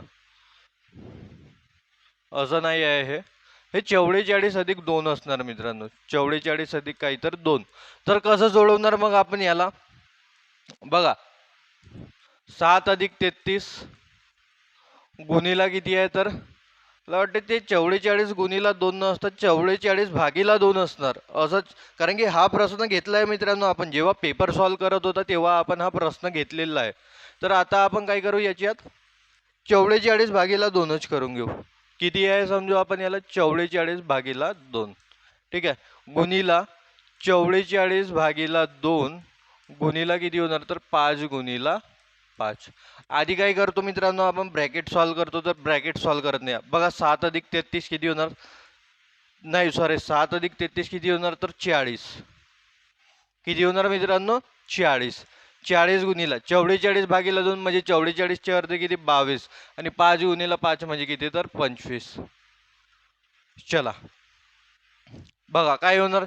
S1: असं नाही आहे हे, हे 44 अधिक 2 असणार मित्रांनो. 44 अधिक काही तर 2. तर कसं सोडवणार मग आपण याला, बघा 7 अधिक 33 गुणिला किती आहे तर मला वाटते ते 44 गुणिला 2 नसतात, 44 भागीला 2 असणार असंच. कारण की हा प्रश्न घेतला आहे मित्रांनो आपण, जेव्हा पेपर सॉल्व करत होता तेव्हा आपण हा प्रश्न घेतलेला आहे. तर आता आपण काय करू, याच्यात 44 भागीला 2च करून घेऊ. किती आहे समजू आपण याला, 44 भागीला 2. ठीक आहे, गुणिला 44 भागीला 2 गुणिला किती होणार तर 5 गुणिला 5. आधी काय करतो मित्रांनो, आपण ब्रॅकेट सॉल्व्ह करतो, तर ब्रॅकेट सॉल्व्ह करत नाही. बघा 7 अधिक 33 किती होणार, नाही सॉरी 7 अधिक 33 किती होणार तर 40. किती होणार मित्रांनो 40. 40 गुणिला 44 भागीला 2 म्हणजे 44 चे अर्ध किती 22 आणि 5 गुणिला 5 म्हणजे किती तर 25. चला बघा काय होणार,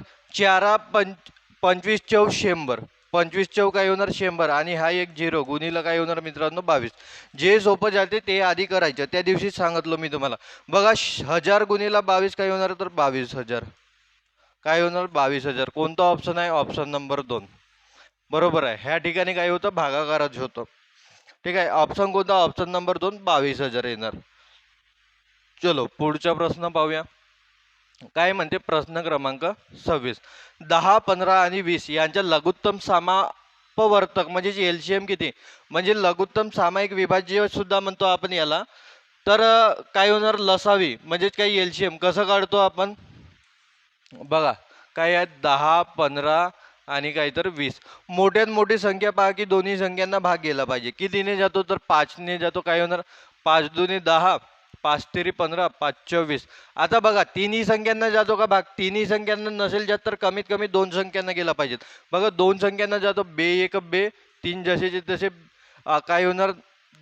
S1: 25 चौ 100, 25 चौ काय होणार 100 आणि हा एक 0 गुणिला काय होणार मित्रांनो 22. जे सोपं जाते ते आधी करायचं, त्या दिवशी सांगितलं मी तुम्हाला. बघा 1000 गुणिला 22 काय होणार तर 22,000. काय होणार 22,000. कोणता ऑप्शन आहे, ऑप्शन नंबर 2 बरोबर आहे. ह्या ठिकाणी काय होतं भागाकारच होतं. ठीक आहे, ऑप्शन कोणता, ऑप्शन नंबर 2 22,000 येणार. चलो पुढचा प्रश्न पाहूया. काय म्हणते प्रश्न क्रमांक 26. 10, 15 आणि 20 यांच्या लघुत्तम समापवर्तक म्हणजे एलसीएम किती, म्हणजे लघुत्तम सामायिक विभाज्य सुद्धा म्हणतो आपण याला. तर काय होणार लसावी म्हणजेच काही एलसीएम कसं काढतो आपण, बघा काय आहे 10, 15 आणि काही तर 20. मोठ्यात मोठी संख्या पहा की दोन्ही संख्यांना भाग गेला पाहिजे. कितीने जातो तर 5 ने जातो. काय होणार 5 दुने 10, 5 तेरी 15, 5 24. आता बघा तिन्ही संख्यांना जातो का भाग, तिन्ही संख्यांना नसेल जात तर कमीत कमी 2 संख्यांना गेला पाहिजेत. बघा 2 संख्यांना जातो बे एक बे, 3 जसेचे तसे. काय होणार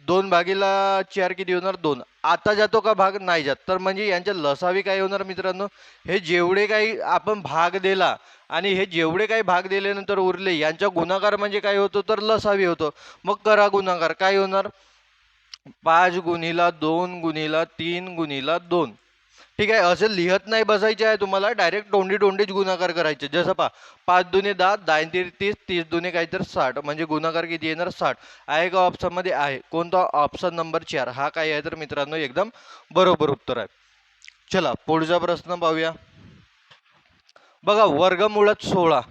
S1: 2 भागीला 4 किती होणार 2. आता जातो का भाग, नाही जात. तर म्हणजे यांच्या लसावी काय होणार मित्रांनो, हे जेवढे काही आपण भाग दिला आणि हे जेवढे काही भाग दिल्यानंतर उरले यांचा गुणाकार म्हणजे काय होतो तर लसावी होतो. मग करा गुणाकार, काय होणार 5 गुणिला 2 गुणिला 3 गुणिला 2. ठीक आहे, असं लिहत नाही बसायचे आहे तुम्हाला, डायरेक्ट तोंडीच गुणाकार करायचे. जसं पहा 5 दुने 10, 10 तेरी 30, 30 दुने काही तर 60 म्हणजे गुणाकार किती येणार 60. आहे का ऑप्शन मध्ये, आहे. कोणता ऑप्शन नंबर 4 हा काय आहे तर मित्रांनो एकदम बरोबर उत्तर आहे. चला पुढचा प्रश्न पाहूया. बघा वर्गमुळात 16,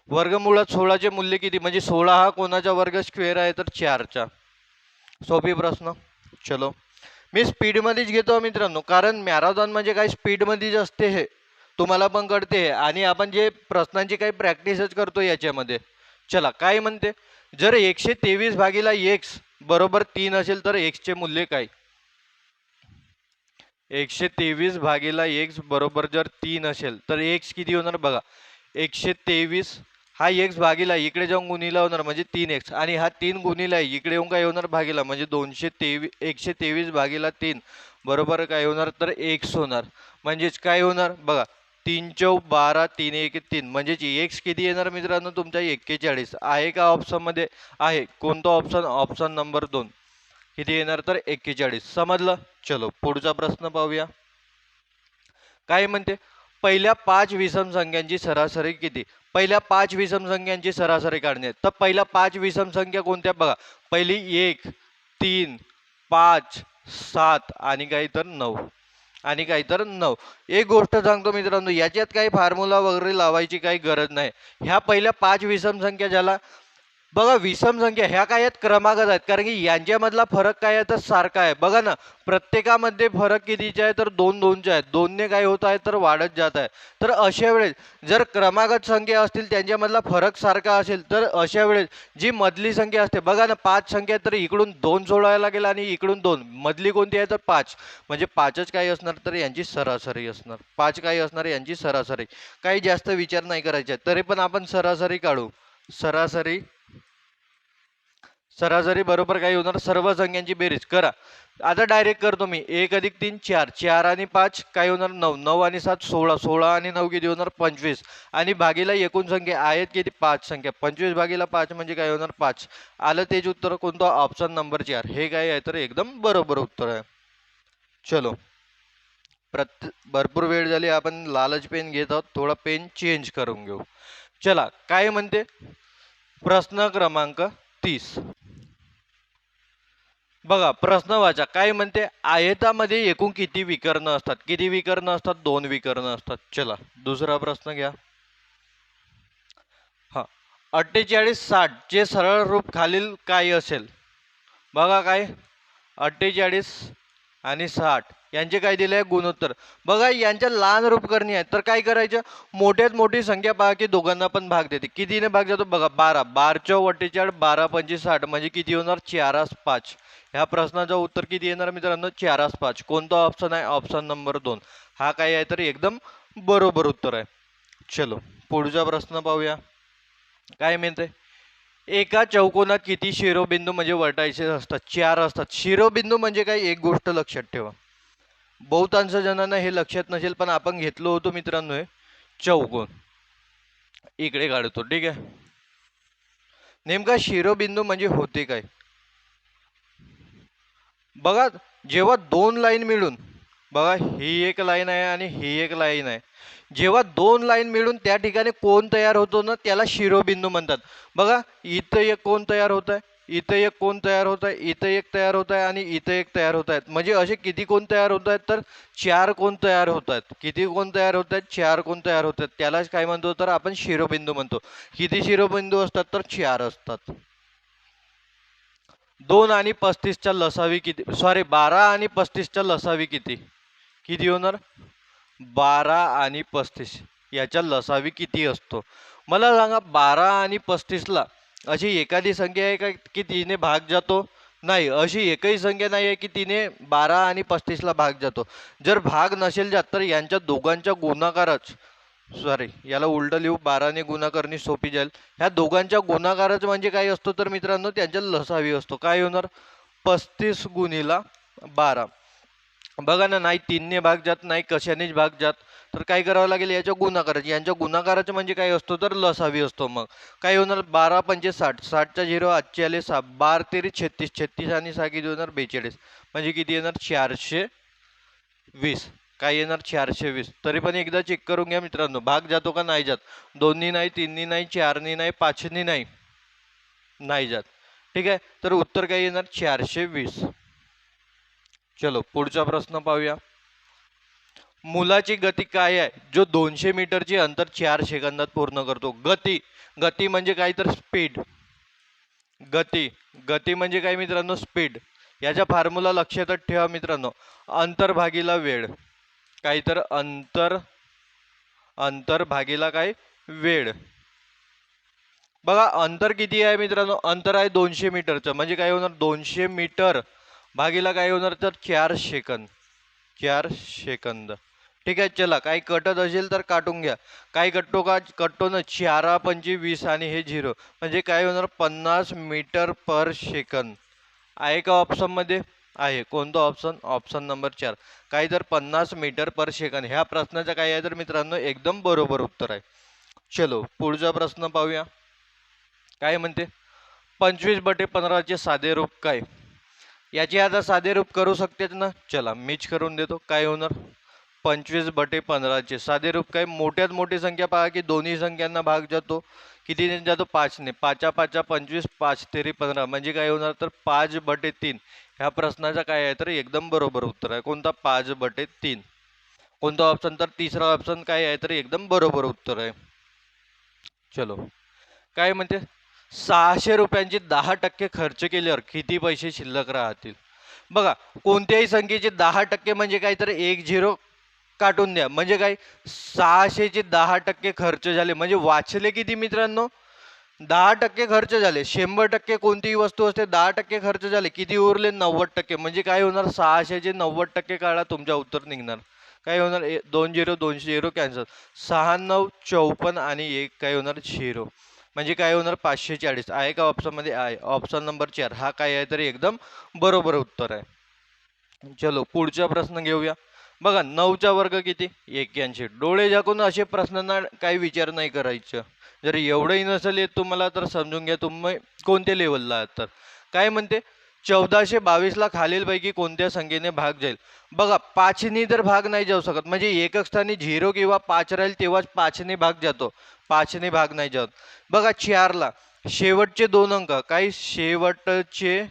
S1: वर्गमुळात 16चे मूल्य किती, म्हणजे 16 हा कोणाचा वर्ग स्क्वेअर आहे तर 4चा. सोपी प्रश्न. चलो मी स्पीडमध्येच घेतो मित्रांनो, कारण मॅरेथॉन म्हणजे काय स्पीडमध्येच असते हे तुम्हाला पण कळते आणि आपण जे प्रश्नांची काही प्रॅक्टिसच करतो याच्यामध्ये. चला काय म्हणते, जर 123 भागीला x बरोबर 3 असेल तर x चे मूल्य काय. 123 भागीला x बरोबर जर 3 असेल तर x किती होणार बघा, 123 हा x भागीला इकडे जाऊन गुणिला होणार म्हणजे 3x आणि हा 3 गुणिला इकडे येऊन काय होणार भागीला म्हणजे 123 भागीला 3 बरोबर काय होणार तर x होणार. म्हणजेच काय होणार बघा 3 चौ 12, 3 1 3 म्हणजेच x किती येणार मित्रांनो तुमचा 41. आहे का ऑप्शन मध्ये, आहे. कोणता ऑप्शन, ऑप्शन नंबर 2 किती येणार तर 41. समजलं. चलो पुढचा प्रश्न पाहूया. काय म्हणते, पहिल्या 5 विषम संख्यांची सरासरी किती. पहिल्या 5 विषम संख्यांची सरासरी काढणे. तर पहिल्या 5 विषम संख्या कोणत्या बघा, पहिली 1, 3, 5, 7 आणि काही तर 9 आणि काही तर 9. एक गोष्ट सांगतो मित्रांनो, याच्यात काही फॉर्म्युला वगैरे लावायची काही गरज नाही. ह्या पहिल्या 5 विषम संख्या ज्याला बघा विषम संख्या ह्या काय आहेत क्रमागत आहेत, कारण की यांच्यामधला फरक काय आहे तर सारखा आहे. बघा ना प्रत्येकामध्ये फरक कितीचे आहे तर 2 2चे आहेत. 2ने काय होत आहे तर वाढत जात आहे. तर अशा वेळेस जर क्रमागत संख्या असतील त्यांच्यामधला फरक सारखा असेल तर अशा वेळेस जी मधली संख्या असते, बघा ना 5 संख्या तर इकडून 2 सोडायला लागेल आणि इकडून 2, मधली कोणती आहे तर 5 म्हणजे 5च काही असणार तर यांची सरासरी असणार. 5 काही असणार यांची सरासरी. काही जास्त विचार नाही करायचे, तरी पण आपण सरासरी काढू. सरासरी, सरासरी बरोबर काही होणार सर्व संख्यांची बेरीज करा. आता डायरेक्ट करतो मी. 1 अधिक 3 4, 4 आणि 5 काय होणार 9, 9 आणि 7 16, 16 आणि 9 किती होणार 25 आणि भागीला एकूण संख्या आहेत किती 5 संख्या, 25 भागीला 5 म्हणजे काय होणार 5. आलं तेच उत्तर कोणतं, ऑप्शन नंबर 4 हे काय आहे तर एकदम बरोबर उत्तर आहे. चलो भरपूर वेळ झाली, आपण लालच पेन घेत आहोत, थोडा पेन चेंज करून घेऊ. चला काय म्हणते प्रश्न क्रमांक 30. बघा प्रश्न वाचा. काय म्हणते, आयतामध्ये एकूण किती विकर्ण असतात. किती विकर्ण असतात, 2 विकर्ण असतात. चला दुसरा प्रश्न घ्या. हा 48 60 चे सरळ रूप खालील काय असेल. बघा काय 48 आणि 60 यांचे काय दिले आहे गुणोत्तर. बघा यांच्या लहान रूप करणी आहे तर काय करायचं, मोठ्यात मोठी संख्या पहा की दोघांना पण भाग देते. कितीने भाग जातो बघा 12, 12 × 48, 12 × 5 = 60 म्हणजे किती होणार 4×5. ह्या प्रश्नाचं उत्तर किती येणार मित्रांनो 4×5. कोणता ऑप्शन आहे, ऑप्शन नंबर 2 हा काय आहे तर एकदम बरोबर उत्तर आहे. चलो पुढचा प्रश्न पाहूया. काय म्हणते, एका चौकोनात किती शिरोबिंदू म्हणजे वर्टायसेस असतात, 4 असतात. शिरोबिंदू म्हणजे काय एक गोष्ट लक्षात ठेवा, बहुतांश जणांना हे लक्षात नसेल पण आपण घेतलो होतो मित्रांनो हे चौकोन. इकडे काढतो ठीक आहे. नेमका शिरोबिंदू म्हणजे होते काय बघा, जेव्हा दोन लाईन मिळून, बघा ही एक लाईन आहे आणि ही एक लाईन आहे, जेव्हा दोन लाईन मिळून त्या ठिकाणी कोण तयार होतो ना त्याला शिरोबिंदू म्हणतात. बघा इथं एक कोण तयार होत आहे, इथं एक कोण तयार होत आहे, इथं एक तयार होत आहे आणि इथं एक तयार होत आहेत. म्हणजे असे किती कोण तयार होत आहेत तर 4 कोण तयार होत आहेत. किती कोण तयार होत आहेत, 4 कोण तयार होत आहेत. त्यालाच काय म्हणतो तर आपण शिरोबिंदू म्हणतो. किती शिरोबिंदू असतात तर 4 असतात. 2 आणि 35च्या लसावी किती, सॉरी 12 आणि 35च्या लसावी किती, किती होणार 12 आणि 35 याच्या लसावी किती असतो. मला सांगा 12 आणि 35ला अशी एखादी संख्या आहे का की तिने भाग जातो, नाही. अशी एकही संख्या नाही आहे की तिने 12 आणि 35ला भाग जातो. जर भाग नसेल जात तर यांच्या दोघांच्या गुणाकाराच, सॉरी याला उलट लिहू, 12ने गुणाकारणी सोपी जाईल. ह्या दोघांच्या गुणाकाराच म्हणजे काय असतो तर मित्रांनो त्यांच्या लसावी असतो. काय होणार 35×12. बघा ना, नाही 3ने भाग जात, नाही कशानेच भाग जात, तर काय करावं लागेल याच्या गुणाकाराचे. यांच्या गुणाकाराचं म्हणजे काय असतो तर लसावी असतो. मग काय होणार 12 पंचे 60, 60चा 0 आजचे आले 6, 12 तेरी 36, 36 आणि 6 किती होणार 42, म्हणजे किती येणार 420. काय येणार 420. तरी पण एकदा चेक करून घ्या मित्रांनो, भाग जातो का नाही जात. 2नी नाही, 3नी नाही, 4नी नाही, 5नी नाही, नाही जात. ठीक आहे, तर उत्तर काय येणार 420. चलो पुढचा प्रश्न पाहूया. मुलाची गती काय आहे जो 200 मीटरचे अंतर 4 सेकंदात पूर्ण करतो. गती, गती म्हणजे काय तर स्पीड. गती, गती म्हणजे काय मित्रांनो स्पीड. याचा फॉर्म्युला लक्षात ठेवा मित्रांनो, अंतर भागीला वेळ. काय तर अंतर, अंतर भागीला काय वेळ. बघा अंतर किती आहे मित्रांनो, अंतर आहे 200 मीटरचं, म्हणजे काय होणार 200 मीटर भागीला काय होणार तर 4 सेकंद, 4 सेकंद. ठीक आहे, चला काही कटत असेल तर काटून घ्या. काय कटतो का कटतो ना, 4 पंचे 20 आणि हे 0 म्हणजे काय होणार 50 मीटर पर सेकंद. आहे का ऑप्शन मध्ये, आहे. कोणतं ऑप्शन, ऑप्शन नंबर 4. काय तर 50 मीटर पर सेकंद. ह्या प्रश्नाचं काय आहे तर मित्रांनो एकदम बरोबर उत्तर आहे. चलो पुढचा प्रश्न पाहूया. काय म्हणते, 25/15चे साधे रूप काय. याचे आता साधे रूप करू शकतेच ना, चला मीच करून देतो. काय होणार 25/15चे साधे रूप काय, मोठ्यात मोठी संख्या पहा की दोन्ही संख्यांना भाग जातो. कितीने जातो 5ने, 5 5 25, 5 तेरी 15 म्हणजे काय होणार तर 5/3. ह्या प्रश्नाचा काय आहे तर एकदम बरोबर उत्तर आहे. कोणता 5/3. कोणता ऑप्शन तर तिसरा ऑप्शन काय आहे तर एकदम बरोबर उत्तर आहे. चलो काय म्हणते, 600 रुपयांचे 10% खर्च केल्यावर किती पैसे शिल्लक राहतील. बघा कोणत्याही संख्येचे 10% म्हणजे काय तर 1 0 काटून द्या, म्हणजे काय 600चे 10% खर्च झाले म्हणजे वाचले किती मित्रांनो 10% खर्च झाले. 100% कोणतीही वस्तू असते 10% खर्च झाले, किती उरले 90%. म्हणजे काय होणार 600चे 90% काढा, तुमच्या उत्तर निघणार. काय होणार 2 0 2 0 कॅन्सल, 6 9 54 आणि 1 काय होणार 0 म्हणजे काय होणार 540. आहे का ऑप्शन मध्ये, आहे. ऑप्शन नंबर 4 हा काय आहे तर एकदम बरोबर उत्तर आहे. चलो पुढचा प्रश्न घेऊया. बघा 9चा वर्ग किती 81. डोळे झाकून असे प्रश्नांना काही विचार नाही करायचं. जर एवढंही नसेल येत तुम्हाला तर समजून घ्या तुम्ही कोणत्या लेवलला आहात. तर काय म्हणते, 1422ला खालीलपैकी कोणत्या संख्येने भाग जाईल. बघा 5नी तर भाग नाही जाऊ शकत, म्हणजे एकक स्थानी 0 किंवा 5 राहील तेव्हाच 5ने भाग जातो, 5ने भाग नाही जात. बघा 4ला शेवटचे 2 अंक, काय शेवटचे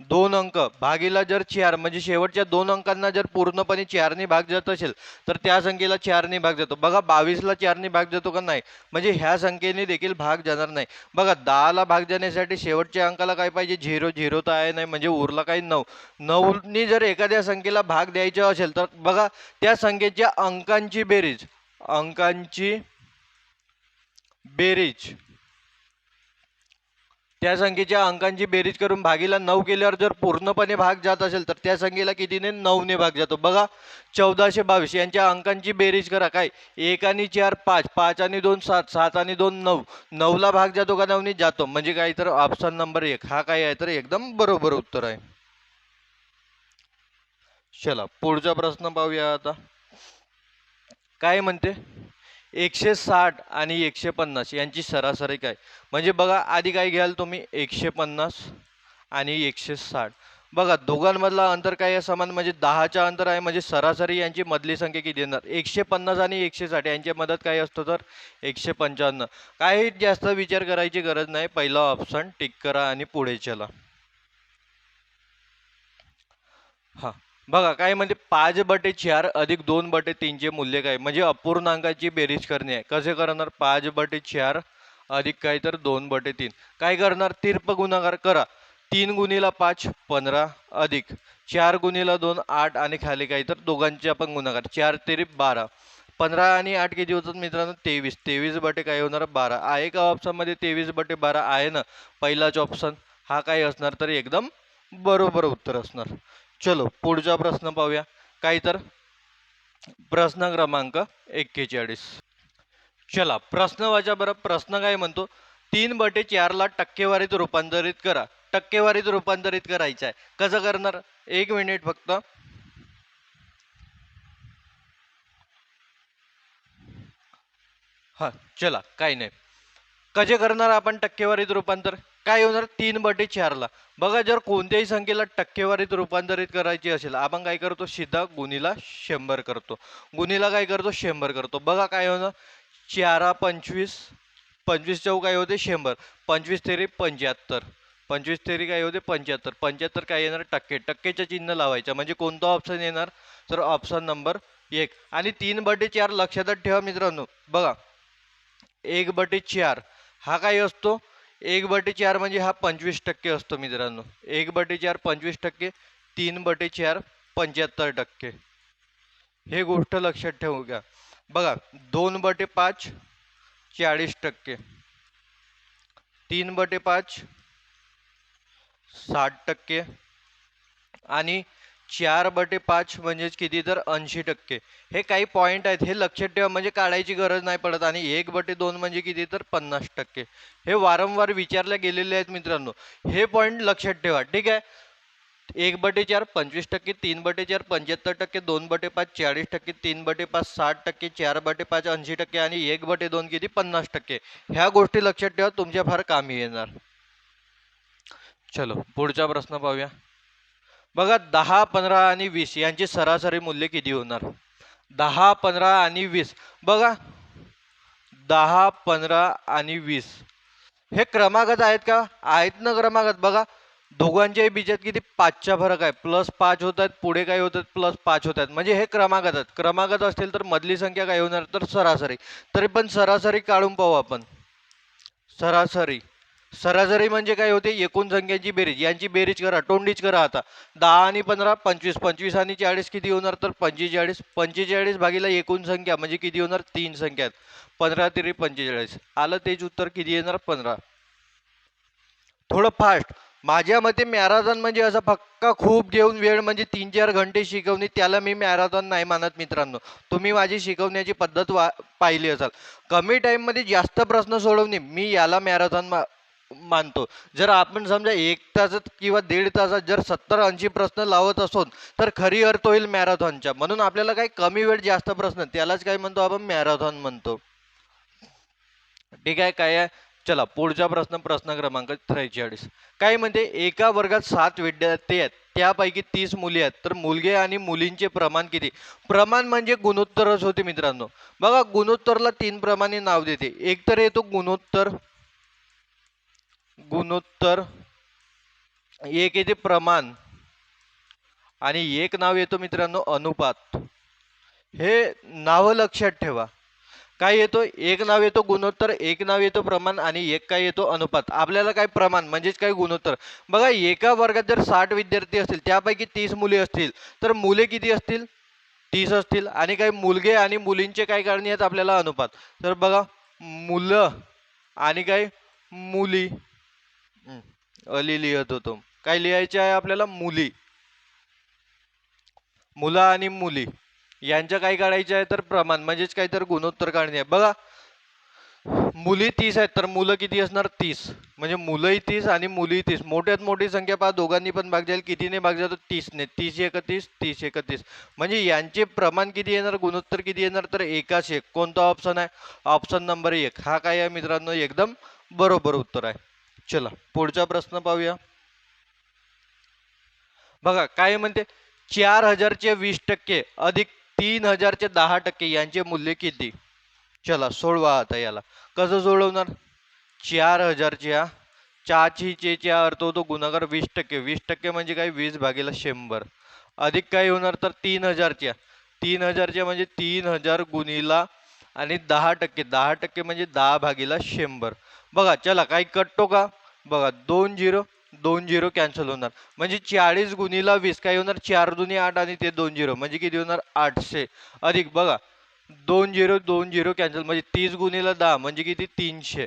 S1: दोन अंक भागीला जर 4 म्हणजे शेवटच्या दोन अंकांना जर पूर्णपणे 4ने भाग जात असेल तर त्या संख्येला 4ने भाग जातो. बघा 22ला 4ने भाग जातो का नाही, म्हणजे ह्या संख्येने देखील भाग जाणार नाही. बघा 10ला भाग जाण्यासाठी शेवटच्या अंकाला काय पाहिजे, 0 0 तर आहे नाही, म्हणजे उरला काही 9. 9नी जर एखाद्या संख्येला भाग द्यायचा असेल तर बघा त्या संख्येच्या अंकांची बेरीज त्या संख्येच्या अंकांची बेरीज करून भागीला 9 केल्यावर जर पूर्णपणे भाग जात असेल तर त्या संख्येला कितीने, 9ने भाग जातो. बघा 1422 यांच्या अंकांची बेरीज करा. काय 1 आणि 4 5, 5 आणि 2 7, 7 आणि 2 9. 9ला भाग जातो का 9ने जातो, म्हणजे काय तर ऑप्शन नंबर 1 हा काय आहे तर एकदम बरोबर उत्तर आहे. चला पुढचा प्रश्न पाहूया आता. काय म्हणते, 160 आणि 150 यांची सरासरी काय. म्हणजे बघा आधी काय घ्याल तुम्ही, 150 आणि 160. बघा दोघांमधला अंतर काय आहे, समान, म्हणजे 10च्या अंतर आहे, म्हणजे सरासरी यांची मधली संख्या किती येणार. 150 आणि 160 यांच्या मधात काय असतो तर 155. काही जास्त विचार करायची गरज नाही, पहिला ऑप्शन टिक करा आणि पुढे चला. हा बघा काय म्हणजे 5/4 अधिक 2/3 चे मूल्य काय, म्हणजे अपूर्णांकाची बेरीज करणे आहे. कसे करणार, 5/4 अधिक काय तर 2/3. काय करणार, तिर्प गुणाकार करा. 3 गुणिला 5 15 अधिक 4 गुणिला 2 8 आणि खाली काय तर दोघांचे आपण गुणाकार, 4 तेरी 12. 15 आणि 8 किती होतात मित्रांनो, 23. 23 बटे काय होणार 12. आहे का ऑप्शन मध्ये 23/12 आहे ना, पहिलाच ऑप्शन हा काय असणार तर एकदम बरोबर उत्तर असणार. चलो पुढचा प्रश्न पाहूया. काय तर प्रश्न क्रमांक 41. चला प्रश्न वाचा बरं. प्रश्न काय म्हणतो, 3/4 ला टक्केवारीत रूपांतरित करा. टक्केवारीत रूपांतरित करायचं आहे, कसं करणार, 1 मिनिट फक्त. हा चला काही नाही, कसे करणार आपण टक्केवारीत रूपांतर. काय होणार, 3/4 ला. बघा जर कोणत्याही संख्येला टक्केवारीत रूपांतरित करायची असेल आपण काय करतो, सीधा गुणीला 100 करतो. गुणीला काय करतो, 100 करतो. बघा काय होणार, 4 25, 25 चौ काय होते 100, 25 तेरी 75, 25 तेरी काय होते 75, 75 काय येणार टक्के. टक्केचं चिन्ह लावायचं, म्हणजे कोणता ऑप्शन येणार तर ऑप्शन नंबर 1. आणि 3/4 लक्षात ठेवा मित्रांनो. बघा 1/4 हा काय असतो, 1/4 म्हणजे हा 25% असतो मित्रांनो. 1/4 25%, 3/4 75%. हे गोष्ट लक्षात ठेवू घ्या. बघा 2/5 40%, 3/5 60% आणि 4/5 म्हणजेच किती तर 80%. हे काही पॉईंट आहेत, हे लक्षात ठेवा, म्हणजे काढायची गरज नाही पडत. आणि 1/2 म्हणजे किती तर 50%. हे वारंवार विचारले गेलेले आहेत मित्रांनो, हे पॉईंट लक्षात ठेवा, ठीक आहे. 1/4 25%, 3/4 75%, 2/5 40%, 3/5 60%, 4/5 80% आणि 1/2 किती 50%. ह्या गोष्टी लक्षात ठेवा, तुमच्या फार कामी येणार. चलो पुढचा प्रश्न पाहूया. बघा 10 15 आणि 20 यांचे सरासरी मूल्य किती होणार. 10 15 आणि 20, बघा 10 15 आणि 20 हे क्रमागत आहेत का, आहेत ना क्रमागत. बघा दोघांच्याही बीजात किती 5चा फरक आहे, +5 होत आहेत, पुढे काय होतात +5 होत आहेत, म्हणजे हे क्रमागत आहेत. क्रमागत असतील तर मधली संख्या काय होणार तर सरासरी. तरी पण सरासरी काढून पाहू आपण. सरासरी, सरासरी म्हणजे काय होते, एकूण संख्यांची बेरीज. यांची बेरीज करा, तोंडीच करा आता. 10 आणि 15 25, 25 आणि 40 किती होणार तर 45. 45 भागीला एकूण संख्या म्हणजे किती होणार, 3 संख्या आहेत, 15 तेरी 45. आलं तेच उत्तर किती येणार 15. थोडं फास्ट. माझ्या मते मॅरेथॉन म्हणजे असं पक्का खूप घेऊन वेळ म्हणजे 3-4 घंटे शिकवणे, त्याला मी मॅरेथॉन नाही मानत मित्रांनो. तुम्ही माझी शिकवण्याची पद्धत पाहिली असाल, कमी टाइम मध्ये जास्त प्रश्न सोडवणे, मी याला मॅरेथॉन मानतो. जर आपण समजा 1 तासात किंवा 1.5 तासात जर 70-80 प्रश्न लावत असो तर खरी अर्थ होईल मॅरेथॉनच्या. म्हणून आपल्याला काही कमी वेळ जास्त प्रश्न, त्यालाच काय म्हणतो आपण, मॅरेथॉन म्हणतो. ठीक आहे काय आहे. चला पुढचा प्रश्न, प्रश्न क्रमांक 43. काय म्हणते, एका वर्गात 7 विद्यार्थी आहेत, त्यापैकी 30 मुली आहेत, तर मुलगे आणि मुलींचे प्रमाण किती. प्रमाण म्हणजे गुणोत्तरच होते मित्रांनो. बघा गुणोत्तरला 3 प्रमाणे नाव देते. एक तर येतो गुणोत्तर, गुणोत्तर एक येते प्रमाण आणि एक नाव येतो मित्रांनो अनुपात. हे नाव लक्षात ठेवा. काय येतो? एक नाव येतो गुणोत्तर, एक नाव येतो प्रमाण आणि एक काय येतो अनुपात. आपल्याला काय प्रमाण म्हणजेच काय गुणोत्तर. बघा एका वर्गात जर 60 विद्यार्थी असतील त्यापैकी 30 मुले असतील तर मुले किती असतील? 30 असतील. आणि काही मुलगे आणि मुलींचे काय काढणे आहेत आपल्याला अनुपात. तर बघा मुलं आणि काय मुली. अली लिहित होतो. काय लिहायचे आहे आपल्याला? मुली. मुलं आणि मुली यांच्या काय काढायचे आहे तर प्रमाण म्हणजेच काय तर गुणोत्तर काढणे आहे. बघा मुली 30 आहेत तर मुलं किती असणार? 30. म्हणजे मुलंही 30 आणि मुलीही 30. मोठ्यात मोठी संख्या पहा दोघांनी पण भाग जाईल. कितीने भाग जातो? 30 ने. 30 31 30 31. म्हणजे यांचे प्रमाण किती येणार? गुणोत्तर किती येणार? तर 1:1. कोणता ऑप्शन आहे? ऑप्शन नंबर 1 हा काय आहे मित्रांनो? एकदम बरोबर उत्तर आहे. चला पुढचा प्रश्न पाहूया. बघा काय म्हणते? 4000चे 20% अधिक 3000चे 10% यांचे मूल्य किती? चला सोडवा आता याला. कसं सोडवणार? 4000च्या च्या अर्थ होतो गुणाकार 20%. 20% म्हणजे काय? 20/100. अधिक काय होणार तर 3000च्या. 3000च्या म्हणजे 3000 गुणिला आणि 10%. 10% म्हणजे 10/100. बघा चला काही कटतो का? बघा 2 0 2 0 कॅन्सल होणार. म्हणजे 40 गुणिला 20 काय होणार? 4 दुनी 8 आणि ते 2 0 म्हणजे किती होणार? 800. अधिक बघा 2 0 2 0 कॅन्सल म्हणजे 30 गुणिला 10 म्हणजे किती? 300.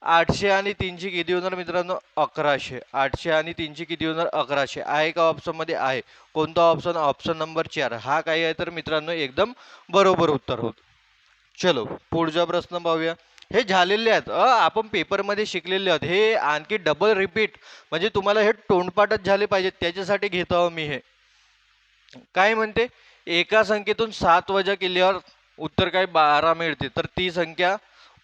S1: 800 आणि 300 किती होणार मित्रांनो? 1100. 800 आणि 300 किती होणार? 1100. आहे का ऑप्शन मध्ये? आहे. कोणता ऑप्शन? ऑप्शन नंबर 4 हा काय आहे तर मित्रांनो एकदम बरोबर उत्तर होत. चलो पुढचा प्रश्न पाहूया. हे झालेले आहेत आपण पेपरमध्ये शिकलेले आहेत. हे आणखी डबल रिपीट म्हणजे तुम्हाला हे तोंडपाठच झाले पाहिजेत त्याच्यासाठी घेतो मी हे. काय म्हणते? एका संख्येतून 7 वजा केल्यावर उत्तर काय? 12 मिळते. तर ती संख्या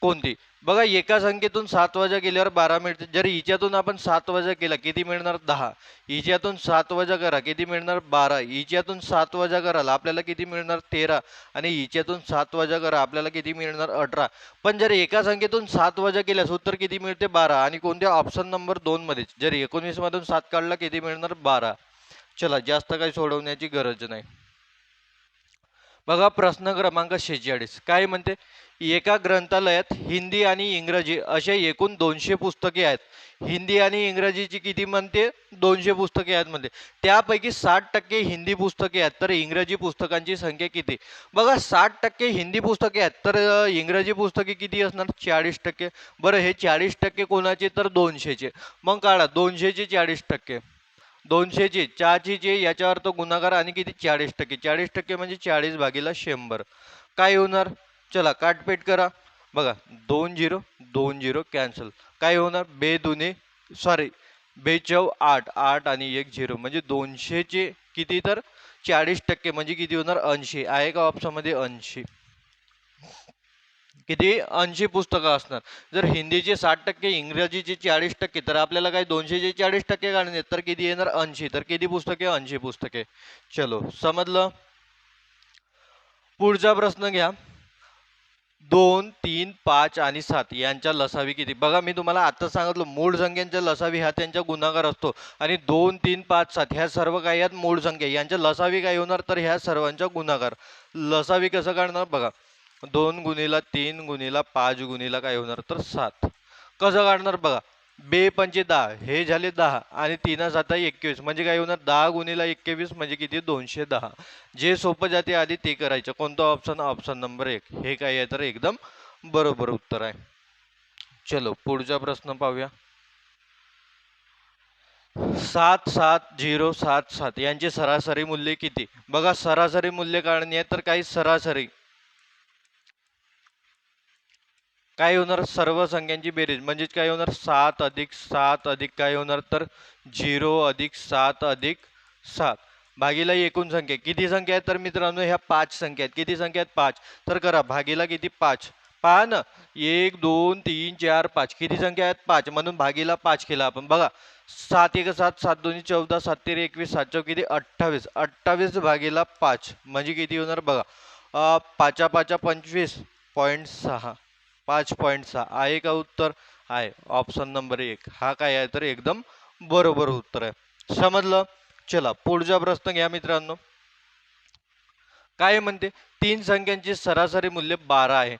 S1: कोणती? बघा एका संख्येतून 7 वजा केल्यावर 12 मिळते. जर हिच्यातून आपण 7 वजा केला किती मिळणार? 10. हिच्यातून 7 वजा करा किती मिळणार? 12. हिच्यातून 7 वजा कराल आपल्याला किती मिळणार? 13. आणि हिच्यातून 7 वजा करा आपल्याला किती मिळणार? 18. पण जर एका संख्येतून 7 वजा केल्यास उत्तर किती मिळते? 12. आणि कोणत्या? ऑप्शन नंबर 2 मध्ये. जर 19 मधून 7 काढला किती मिळणार? 12. चला जास्त काही सोडवण्याची गरज नाही. बघा प्रश्न क्रमांक 46 काय म्हणते? एका ग्रंथालयात हिंदी आणि इंग्रजी असे एकूण 200 पुस्तके आहेत. हिंदी आणि इंग्रजीची किती म्हणते? 200 पुस्तके आहेत म्हणते. त्यापैकी 60% हिंदी पुस्तके आहेत तर इंग्रजी पुस्तकांची संख्या किती? बघा 60% हिंदी पुस्तके आहेत तर इंग्रजी पुस्तके किती असणार? 40%. बरं हे 40% कोणाचे? तर 200चे. मग काढा 200चे 40%. 200चे 4चे याच्यावर तो गुणाकार आणि किती? 40%. 40% म्हणजे 40/100. काय होणार? चला काटपेट करा. बघा 2 0 2 0 कॅन्सल. काय होणार? बेदुने सॉरी बेचव 8 8 आणि 1 0 म्हणजे 200चे किती? तर 40% म्हणजे किती होणार? 80. आहे का ऑप्शन मध्ये? 80. किती? 80 पुस्तकं असणार. जर हिंदीचे 60%, इंग्रजीचे 40%, तर आपल्याला काय 200चे 40% काढणे तर किती येणार? 80. तर किती पुस्तके? 80 पुस्तके. चलो समजलं. पुढचा प्रश्न घ्या. 2 3 5 आणि 7 यांच्या लसावी किती? बघा मी तुम्हाला आता सांगितलं मूळ संख्यांच्या लसावी हा त्यांचा गुणाकार असतो. आणि 2 3 5 7 ह्या सर्व काही आहेत मूळ संख्या. यांच्या लसावी काय होणार? तर ह्या सर्वांचा गुणाकार. लसावी कसं काढणार? बघा 2 गुणिला 3 गुणिला 5 गुणिला काय होणार? तर 7. कसं काढणार? बघा बे पंचे 10 हे झाले 10 आणि 3 7 21 म्हणजे काय होणार? 10 गुणिला 21 म्हणजे किती? 210. जे सोपं जाते आधी ते करायचं. कोणतं ऑप्शन? ऑप्शन नंबर 1 हे काय आहे तर एकदम बरोबर उत्तर आहे. चलो पुढचा प्रश्न पाहूया. 77077 यांचे सरासरी मूल्य किती? बघा सरासरी मूल्य काढणे आहे तर काही सरासरी काय होणार? सर्व संख्यांची बेरीज म्हणजेच काय होणार? 7 अधिक 7 अधिक काय होणार? तर 0 अधिक 7 अधिक 7 भागीला एकूण संख्या. किती संख्या आहेत तर मित्रांनो? ह्या 5 संख्या आहेत. किती संख्या आहेत? 5. तर करा भागीला किती? 5. पहा ना 1 2 3 4 5 किती संख्या आहेत? 5 म्हणून भागीला 5 केला आपण. बघा 7 1 7 7 2 14 7 3 21 7 चौक किती? 28. 28 भागीला 5 म्हणजे किती होणार? बघा 5 5 25.6 5.6 आहे का उत्तर? आहे. ऑप्शन नंबर 1 हा काय आहे तर एकदम बरोबर उत्तर आहे. समजलं? चला पुढचा प्रश्न घ्या मित्रांनो. काय म्हणते, तीन संख्यांचे सरासरी मूल्य 12 आहे.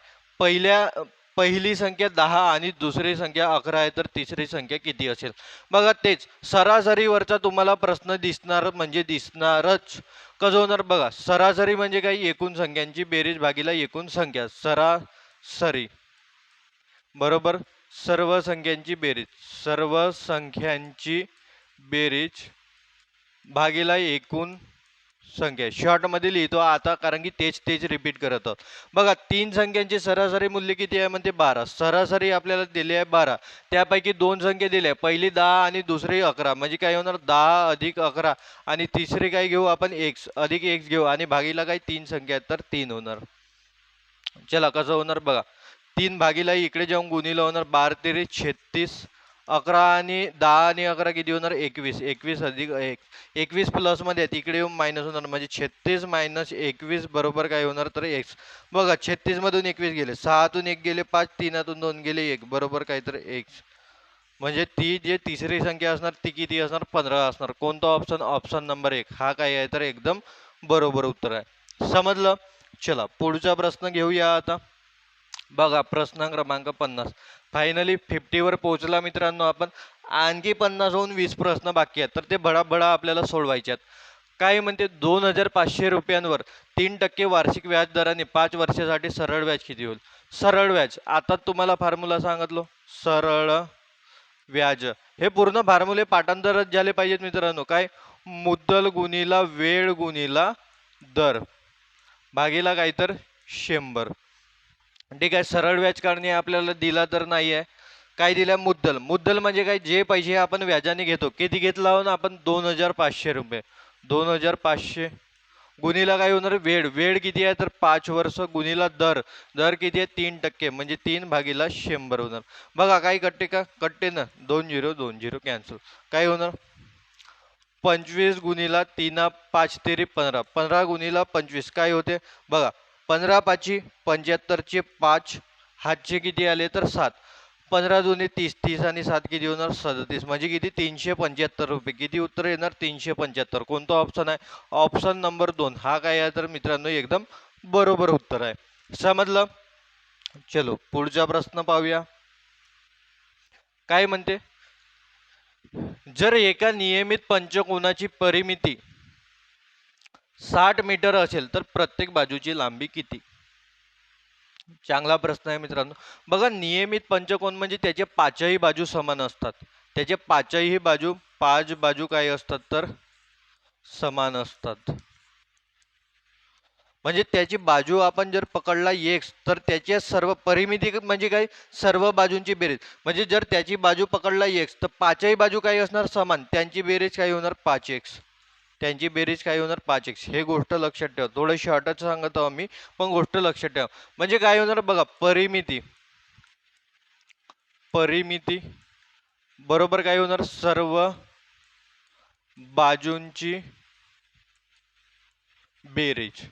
S1: पहिली संख्या 10 आणि दुसरी संख्या 11 आहे, तर तिसरी संख्या किती असेल? बघा तेच सरासरीवरचा तुम्हाला प्रश्न दिसणार म्हणजे दिसणारच. कसं होणार बघा, सरासरी म्हणजे काय, एकूण संख्यांची बेरीज भागीला एकूण संख्या, सरासरी बरोबर सर्व संख्यांची बेरीज, सर्व संख्यांची बेरीज भागीला एकूण संख्या. शॉर्ट मध्ये लिहितो आता, कारण की तेच रिपीट करत आहोत. बघा तीन संख्यांचे सरासरी मूल्य किती आहे म्हणते 12. सरासरी आपल्याला दिली आहे 12. त्यापैकी दोन संख्या दिल्या, पहिली 10 आणि दुसरी 11. म्हणजे काय होणार, 10 अधिक 11 आणि तिसरी काय घेऊ आपण, x अधिक x घेऊ आणि भागीला काय तीन संख्या आहेत, तर 3 होणार. चला कसं होणार बघा, 3 भागीला इकडे जाऊन गुणिले होणार, 12 तेरी 36, 11 आणि 10 आणि 11 किती होणार, 21. 21 अधिक 21 प्लस मध्ये तिकडे येऊन मायनस होणार, म्हणजे 36 मायनस 21 बरोबर काय होणार, तर x. बघा 36 मधून 21 गेले, 6तून 1 गेले 5, 3तून 2 गेले 1, बरोबर काय तर x. म्हणजे ती जे तिसरी संख्या असणार ती किती असणार, 15 असणार. कोणता ऑप्शन, ऑप्शन नंबर 1 हा काय आहे, तर एकदम बरोबर उत्तर आहे. समजलं? चला पुढचा प्रश्न घेऊया आता. बघा प्रश्न क्रमांक 50. फायनली 50 वर पोहोचला मित्रांनो आपण. आणखी 50 होऊन 20 प्रश्न बाकी आहेत, तर ते भडाभडा आपल्याला सोडवायचे आहेत. काय म्हणते, 2500 रुपयांवर 3% वार्षिक व्याज दराने 5 वर्षासाठी सरळ व्याज किती होईल? सरळ व्याज, आता तुम्हाला फॉर्म्युला सांगितलो, सरळ व्याज हे पूर्ण फॉर्म्युले पाठांतरच झाले पाहिजेत मित्रांनो. काय, मुद्दल गुणिला वेळ गुणिला दर भागीला काय तर 100. ठीक आहे. सरळ व्याज काढणे आपल्याला दिला तर नाही आहे. काय दिलं, मुद्दल. मुद्दल म्हणजे काय, जे पैसे आपण व्याजाने घेतो, किती घेतला आहोत आपण, 2500 रुपये. 2500 गुणिला काय होणार, वेळ. वेळ किती आहे, तर 5 वर्ष गुणिला दर. दर किती आहे, 3%, म्हणजे 3/100 होणार. बघा काही कट्टे का, कट्टे ना, 2 0 2 0 कॅन्सल. काय होणार, 25 गुणिला 3 5 तेरी 15, 15 गुणिला 25 काय होते बघा, 15 पाची 75 चे 5, हातचे किती आले तर 7, 15 दुने 30, 30 आणि 7 किती होणार 37, म्हणजे किती 375 रुपये. किती उत्तर येणार, 375. कोणता ऑप्शन आहे, ऑप्शन नंबर 2 हा काय आहे, तर मित्रांनो एकदम बरोबर उत्तर आहे. समजलं? चलो पुढचा प्रश्न पाहूया. काय म्हणते, जर एका नियमित पंचकोनाची परिमिती 60 मीटर असेल तर प्रत्येक बाजूची लांबी किती? चांगला प्रश्न आहे मित्रांनो. बघा नियमित पंचकोन म्हणजे त्याचे पाचही बाजू समान असतात. त्याचे पाचही बाजू, 5 बाजू काय असतात, तर समान असतात. म्हणजे त्याची बाजू आपण जर पकडला x, तर त्याच्या सर्व परिमिती म्हणजे काय, सर्व बाजूंची बेरीज. म्हणजे जर त्याची बाजू पकडला x, तर पाचही बाजू काय असणार, समान. त्यांची बेरीज काय होणार, 5x. त्यांची बेरीज काय होणार, 5x. हे गोष्ट लक्षात ठेवा. थोडं शॉर्टच सांगतो आम्ही, पण गोष्ट लक्षात ठेवा. म्हणजे काय होणार बघा, परिमिती, परिमिती बरोबर काय होणार, सर्व बाजूंची बेरीज.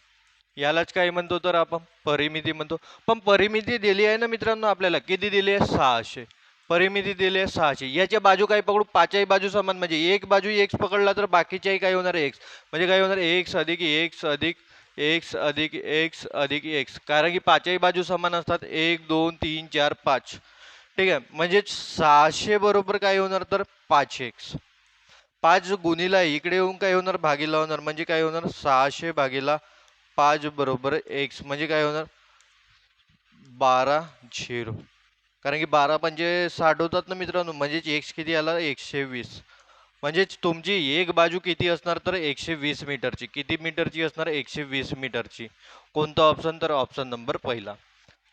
S1: यालाच काय म्हणतो, तर आपण परिमिती म्हणतो. पण परिमिती दिली आहे ना मित्रांनो आपल्याला, किती दिली आहे, 600. परिमिती दिली आहे 600. याच्या बाजू काय पकडू, पाचही बाजू समान, म्हणजे एक बाजू x पकडला तर बाकीच्याही काय होणार, x. म्हणजे काय होणार, x अधिक x अधिक x अधिक x अधिक x. कारण की पाचही बाजू समान असतात, 1 2 3 4 5. ठीक आहे. म्हणजे 600 बरोबर काय होणार, तर 5x. 5 गुणिला इकडे येऊन काय होणार, भागीला होणार. म्हणजे काय होणार, 600 भागीला 5 बरोबर x. म्हणजे काय होणार, 12 0. कारण की 12 म्हणजे 60 होतात ना मित्रांनो. म्हणजेच x किती आला, 120. म्हणजेच तुमची एक बाजू किती असणार, तर 120 मीटरची. किती मीटरची असणार, 120 मीटरची. कोणता ऑप्शन, तर ऑप्शन नंबर पहिला.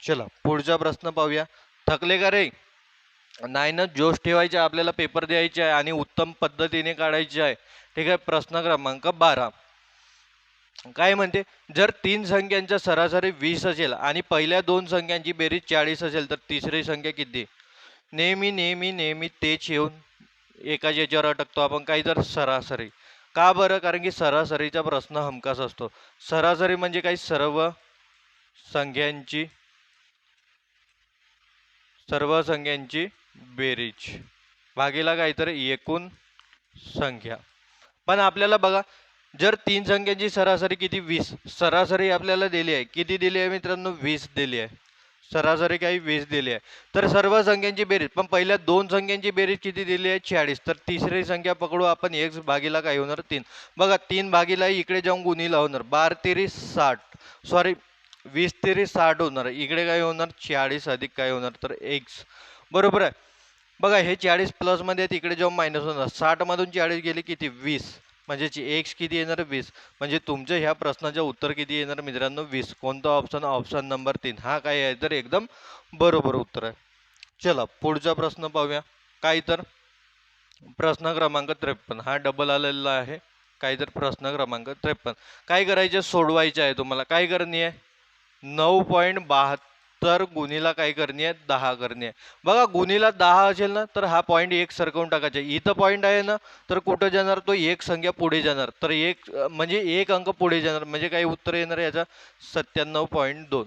S1: चला पुढचा प्रश्न पाहूया. थकले का रे, नाही ना, जोश ठेवायचा, आपल्याला पेपर द्यायचे आहे आणि उत्तम पद्धतीने काढायचे आहे. ठीक आहे. प्रश्न क्रमांक 12 काय म्हणते, जर तीन संख्यांचा सरासरी 20 असेल आणि पहिल्या दोन संख्यांची बेरीज 40 असेल, तर तिसरी संख्या किती? नेहमी नेहमी नेहमी तेच येऊन एकाच याच्यावर अटकतो आपण, काही तर सरासरी. का बरं, कारण की सरासरीचा प्रश्न हमखास असतो. सरासरी म्हणजे काही, संख्यांची सर्व संख्यांची बेरीज भागीला काहीतरी एकूण संख्या. पण आपल्याला बघा, जर तीन संख्यांची सरासरी किती 20, सरासरी आपल्याला दिली आहे, किती दिली आहे मित्रांनो? 20 दिली आहे. सरासरी काही 20 दिली आहे. तर सर्व संख्यांची बेरीज, पण पहिल्या दोन संख्यांची बेरीज किती दिली आहे? 40. तर तिसरी संख्या पकडू आपण, x भागीला काय होणार? 3. बघा 3 भागीला इकडे जाऊन गुणीला होणार, 12 तेरी 60, सॉरी 20 तेरी 60 होणार. इकडे काय होणार? 40 अधिक काय होणार? तर x. बरोबर आहे. बघा हे 40 प्लस मध्ये तिकडे जाऊन मायनस होणार, 60 मधून 40 गेले किती? 20. म्हणजे x किती येणार? 20. म्हणजे तुमच्या ह्या प्रश्नाचे उत्तर किती येणार मित्रांनो? 20. कोणता ऑप्शन? ऑप्शन नंबर 3 हा काय आहे? तर एकदम बरोबर उत्तर आहे. चला पुढचा प्रश्न पाहूया. काय तर प्रश्न क्रमांक 53 हा डबल आलेला आहे. काय तर प्रश्न क्रमांक 53 काय करायचे? सोडवायचे आहे तुम्हाला. काय करणी आहे? 9.72 गुणीला काय करणी आहे? 10 करणी आहे. बघा गुणीला 10 असेल ना तर हा पॉईंट एक सरकवून टाकायचा. इथं पॉईंट आहे ना तर कुठं जाणार? तो एक संख्या पुढे जाणार. तर एक म्हणजे एक अंक पुढे जाणार, म्हणजे काय उत्तर येणार याचा? 97.2.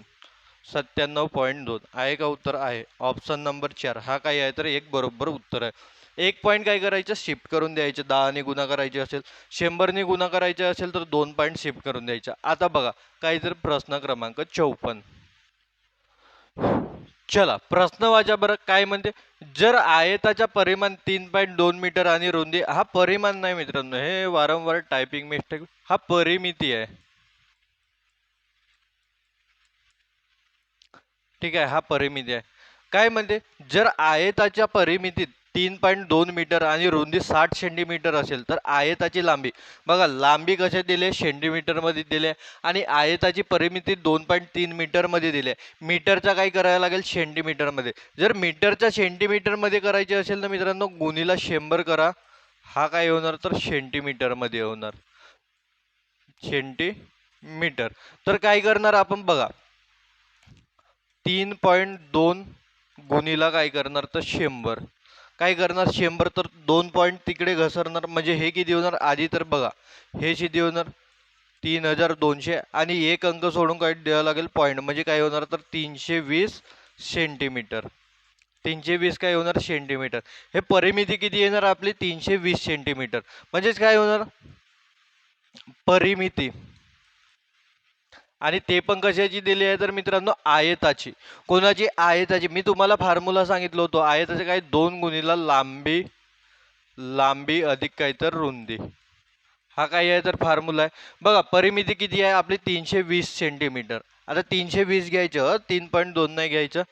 S1: 97.2 आहे का उत्तर? आहे. ऑप्शन नंबर 4 हा काय आहे? तर एक बरोबर उत्तर आहे. एक पॉईंट काय करायचं? शिफ्ट करून द्यायचे. 10 ने गुणा करायचे असेल, 100 ने गुणा करायचे असेल तर 2 पॉईंट शिफ्ट करून द्यायचा. आता बघा काय तर प्रश्न क्रमांक 54. चला प्रश्न वाचा बरं. काय म्हणते? जर आयताच्या परिमाण 3.2 मीटर आणि रुंदी, हा परिमाण नाही मित्रांनो, हे वारंवार टायपिंग मिस्टेक, हा परिमिती आहे. ठीक आहे, हा परिमिती आहे. काय म्हणते? जर आयताच्या परिमितीत 3.2 मीटर आणि रुंदी 60 सेंटीमीटर असेल तर आयताची लांबी, बघा लांबी कशा दिले? सेंटीमीटर मध्ये दिले, आणि आयताची परिमिती 2.3 मीटर मध्ये दिले. मीटरचा काय करायला लागेल? सेंटीमीटर मध्ये. जर मीटरच्या सेंटीमीटर मध्ये करायचे असेल तर मित्रांनो गुणीला 100 करा. हा काय होणार? तर सेंटीमीटर मध्ये होणार. सेंटीमीटर. तर काय करणार आपण बघा, 3.2 गुणीला काय करणार? तर 100. काय करणार? 100 तर 2 पॉईंट तिकडे घसरणार, म्हणजे हे किती होणार? आधी तर बघा हे किती होणार? 3200, आणि एक अंक सोडून काय द्यावं लागेल? पॉईंट, म्हणजे काय होणार? तर 320 सेंटीमीटर. 320 काय होणार? सेंटीमीटर. हे परिमिती किती येणार आपली? 320 सेंटीमीटर. म्हणजेच काय होणार? परिमिती. आणि ते पण कशाची दिली आहे तर मित्रांनो? आयताची. कोणाची? आयताची. मी तुम्हाला फॉर्म्युला सांगितलं होतं आयताचे, काय? 2 गुणीला लांबी, लांबी अधिक काय तर रुंदी. हा काय आहे तर फॉर्म्युला आहे. बघा परिमिती किती आहे आपली? 320 सेंटीमीटर. आता 320 घ्यायचं, 3.2 नाही घ्यायचं.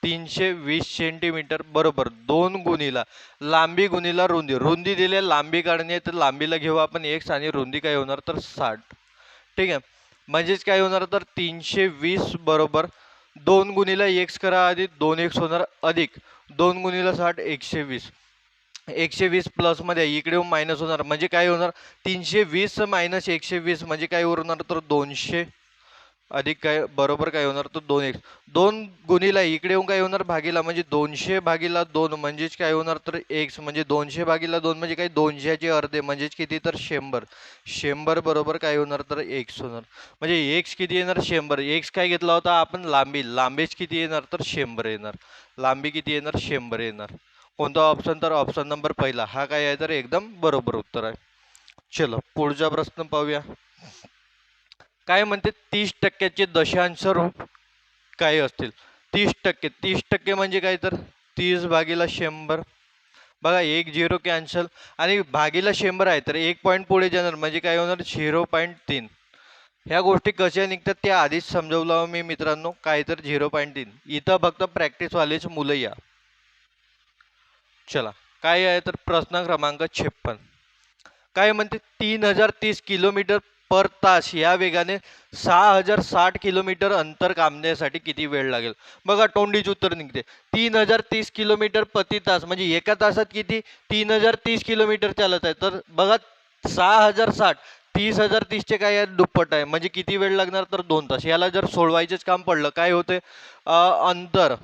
S1: 320 सेंटीमीटर बरोबर 2 गुणीला लांबी गुणीला रुंदी. रुंदी दिली, लांबी काढणे, तर लांबीला घेऊ आपण x, आणि रुंदी काय होणार? तर 60. ठीक आहे. म्हणजेच काय होणार? तर 320 बरोबर 2 गुणीला x करा, आधी 2x होणार, अधिक 2 गुणीला 60 120. 120 प्लस मध्ये इकडे मायनस होणार, म्हणजे काय होणार? 320 मायनस 120 म्हणजे काय होणार? तर 200, अधिक काय बरोबर काय होणार? तर 2x. 2 गुणीला इकडे येऊन काय होणार? भागीला, म्हणजे 200 भागीला 2 म्हणजेच काय होणार? तर x, म्हणजे 200 भागीला 2 म्हणजे काय? 200चे अर्धे म्हणजेच किती? तर 100. 100 बरोबर काय होणार? तर x होणार. म्हणजे x किती येणार? 100. x काय घेतला होता आपण? लांबी. लांबीच किती येणार? तर 100 येणार. लांबी किती येणार? 100 येणार. कोणता ऑप्शन? तर ऑप्शन नंबर पहिला हा काय आहे? तर एकदम बरोबर उत्तर आहे. चलो पुढचा प्रश्न पाहूया. काय म्हणते? 30% दशांश रूप काय असतील? 30%. 30% म्हणजे काय? तर 30 भागीला 100. बघा एक झिरो कॅन्सल, आणि भागीला 100 आहे तर एक पॉईंट पुढे जाणार, म्हणजे काय होणार? 0.3. ह्या गोष्टी कशा निघतात त्या आधीच समजवलं मी मित्रांनो. काय तर 0.3. इथं फक्त प्रॅक्टिसवालेच मुलं या. चला काय आहे तर प्रश्न क्रमांक 56. काय म्हणते? 3030 किलोमीटर पर तास या वेगाने 6060 किलोमीटर अंतर कापण्यासाठी किती वेळ लागेल? बघा तोंडीच उत्तर निघते. 3030 किलोमीटर प्रति तास, म्हणजे एका तासात किती? 3030 किलोमीटर चालत आहे. तर बघा 6060, 30,030 चे काय आहे? दुप्पट आहे, म्हणजे किती वेळ लागणार? तर 2 तास. याला जर सोडवायचेच काम पडलं काय होते? अंतर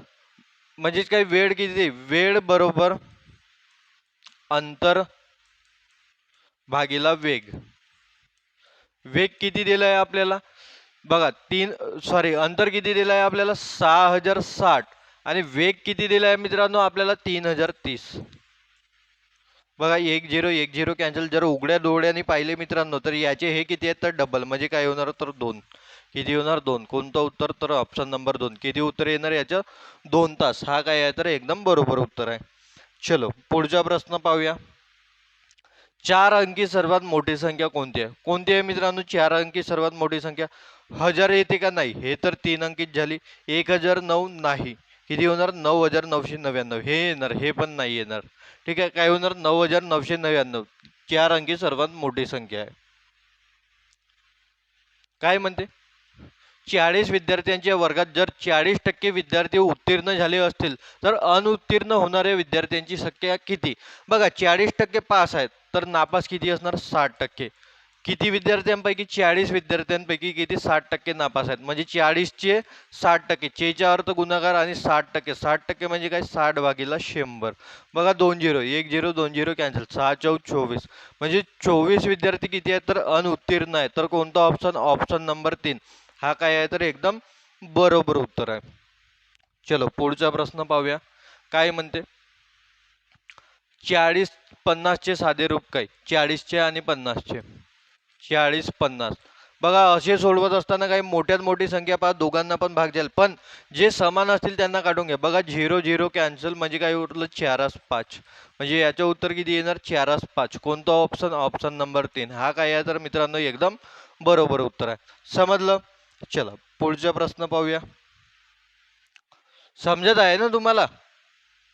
S1: म्हणजेच काय? वेळ किती? वेळ बरोबर अंतर भागीला वेग. वेग किती दिलाय आपल्याला? बघा अंतर किती दिलाय आपल्याला? 6060, आणि वेग किती दिलाय मित्रांनो आपल्याला? 3030. बघा 1 0 कॅन्सल. जर उघड्या डोळ्यांनी पाहिले मित्रांनो तर याचे हे किती आहेत तर डबल, म्हणजे काय होणार तर 2. किती होणार 2. कोणतं उत्तर तर ऑप्शन नंबर 2. किती उत्तर येणार याचं 2 तास. हा काय आहे तर एकदम बरोबर उत्तर आहे. चलो पुढचा प्रश्न पाहूया. 4 अंकी सर्वात मोठी संख्या कोणती आहे? कोणती आहे मित्रांनो 4 अंकी सर्वात मोठी संख्या? 1000 येते का? नाही. हे तर 3 अंकीत झाली. 1009 नाही. किती होणार 9999. हे येणार, हे पण नाही येणार. ठीक आहे, काय होणार 9999. 4 अंकी सर्वात मोठी संख्या आहे. काय म्हणते? 40 विद्यार्थ्यांच्या वर्गात जर 40% विद्यार्थी उत्तीर्ण झाले असतील तर अनुत्तीर्ण होणाऱ्या विद्यार्थ्यांची संख्या किती? बघा 40% पास आहेत तर नापास किती असणार 60%. किती विद्यार्थ्यांपैकी 40 विद्यार्थ्यांपैकी किती 60% नापास आहेत, म्हणजे 40चे 60%. चे अर्थ गुणाकार आणि 60%. 60% म्हणजे काय 60 भागीला 100. बघा 2 0 1 0 2 0 कॅन्सल. 6 4 24 म्हणजे 24 विद्यार्थी किती आहेत तर अनुत्तीर्ण आहेत. तर कोणता ऑप्शन? ऑप्शन नंबर 3 हा काय आहे तर एकदम बरोबर उत्तर आहे. चलो पुढचा प्रश्न पाहूया. काय म्हणते? 40 50चे साधे रूप काय? 40चे आणि 50चे. 40 50. बघा असे सोडवत असताना काही मोठ्यात मोठी संख्या पहा, दोघांना पण भाग जाईल, पण जे समान असतील त्यांना काढून घ्या. बघा 0 0 कॅन्सल म्हणजे काय उरलं 4 5. म्हणजे याचं उत्तर किती येणार 4 5. कोणता ऑप्शन? ऑप्शन नंबर 3 हा काय आहे तर मित्रांनो एकदम बरोबर उत्तर आहे. समजलं? चला पुढचा प्रश्न पाहूया. समजत आहे ना तुम्हाला?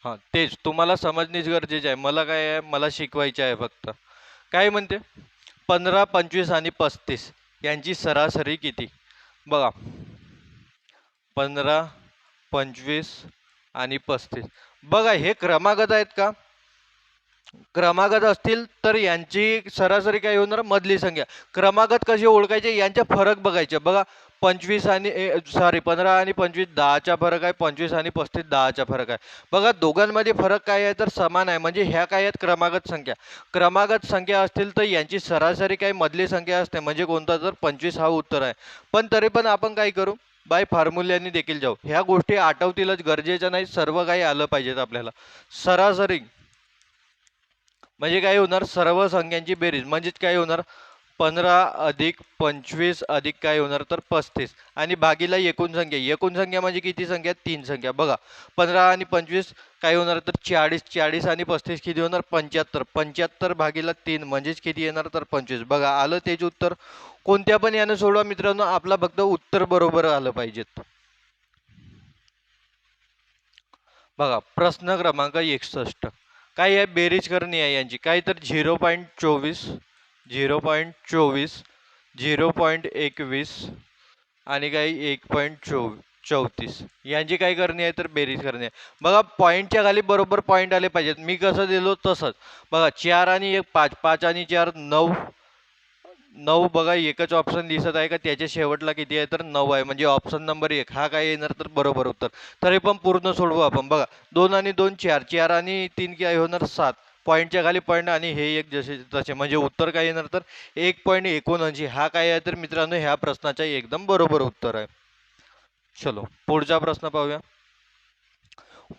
S1: हां तेच तुम्हाला समजणेच गरजेचे आहे. मला काय आहे, मला शिकवायचे आहे फक्त. काय म्हणते? 15 25 आणि 35 यांची सरासरी किती? बघा 15 25 आणि 35. बघा हे क्रमागत आहेत का? क्रमागत असतील तर यांची सरासरी काय होणार मधली संख्या. क्रमागत कशी ओळखायचे यांच्या फरक बघायचे. बघा 25 आणि 15 आणि 25 10चा फरक आहे. 25 आणि 35 10चा फरक आहे. बघा दोघांमध्ये फरक काय आहे तर समान आहे, म्हणजे ह्या काय आहेत क्रमागत संख्या. क्रमागत संख्या असतील तर यांची सरासरी काय मधली संख्या असते, म्हणजे कोणता तर 25 हा उत्तर आहे. पण तरी पण आपण काय करू बाय फॉर्म्युल्याने देखील जाऊ. ह्या गोष्टी आठवतीलच, गरजेच्या नाही, सर्व काही आलं पाहिजेत आपल्याला. सरासरी म्हणजे काय होणार सर्व संख्यांची बेरीज, म्हणजेच काय होणार 15 अधिक 25 अधिक काय होणार तर 35 आणि भागीला एकूण संख्या. एकूण संख्या म्हणजे किती संख्या? 3 संख्या. बघा 15 आणि 25 काय होणार तर 40. 40 आणि 35 किती होणार 75. 75 भागीला 3 म्हणजेच किती येणार तर 25. बघा आलं तेच उत्तर. कोणत्या पण यानं सोडवा मित्रांनो, आपला फक्त उत्तर बरोबर आलं पाहिजेत. बघा प्रश्न क्रमांक 61. काय आहे बेरीज करणी आहे यांची. काय तर 0.24 0.24 0.21 आणि काही 1.34 यांची काय करणी आहे तर बेरीज करणी आहे. बघा पॉईंटच्या खाली बरोबर पॉईंट आले पाहिजेत. मी कसं दिलो तसंच. बघा 4 आणि 1 5. 5 आणि 4 9. 9 बघा एकच ऑप्शन दिसत आहे का त्याच्या शेवटला किती आहे तर 9 आहे, म्हणजे ऑप्शन नंबर 1 हा काय येणार तर बरोबर उत्तर. तरी पण पूर्ण सोडवू आपण. बघा 2 आणि 2 4. 4 आणि 3 काय होणार 7. पॉईंटच्या खाली पॉईंट आणि हे एक जसे तसे, म्हणजे उत्तर काय येणार तर 1.79 हा काय आहे तर मित्रांनो ह्या प्रश्नाचा एकदम बरोबर उत्तर आहे. चलो पुढचा प्रश्न पाहूया.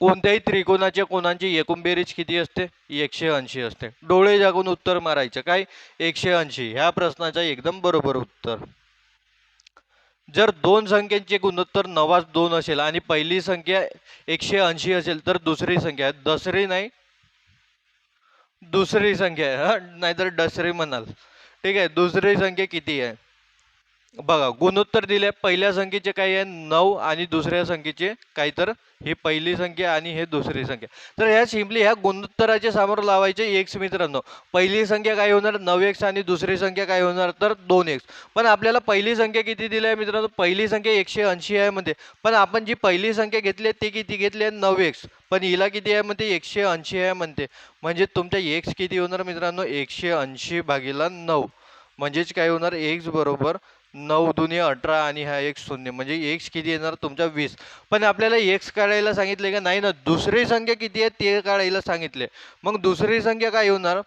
S1: कोणत्याही त्रिकोणाच्या कोणांची एकूण बेरीज किती असते? 180 असते. डोळे जागून उत्तर मारायचं. काय 180 ह्या प्रश्नाचं एकदम बरोबर उत्तर. जर दोन संख्यांचे गुणोत्तर 9:2 असेल आणि पहिली संख्या 180 असेल तर दुसरी संख्या दसरी नाही दुसरी संख्या आहे, हा नाहीतर दसरी म्हणाल. ठीक आहे, दुसरी संख्या किती आहे? बघा गुणोत्तर दिले. पहिल्या संख्येचे काय आहे 9 आणि दुसऱ्या संख्येचे काय तर ही पहिली संख्या आणि हे दुसरी संख्या. तर ह्या सिम्पली ह्या गुणोत्तराच्या समोर लावायचे एक्स मित्रांनो. पहिली संख्या काय होणार 9x आणि दुसरी संख्या काय होणार तर 2x. पण आपल्याला पहिली संख्या किती दिली आहे मित्रांनो? पहिली संख्या 180 आहे म्हणते, पण आपण जी पहिली संख्या घेतली आहे ती किती घेतली आहे 9x, पण हिला किती आहे म्हणते 180 आहे म्हणते. म्हणजे तुमच्या x किती होणार मित्रांनो 180 भागीला 9. म्हणजेच काय होणार x बरोबर 9 दुनी 18 आणि हा एक शून्य, म्हणजे x किती येणार तुमचा 20. पण आपल्याला x काढायला सांगितले का नाही ना, दुसरी संख्या किती आहे ते काढायला सांगितले. मग दुसरी संख्या काय होणार?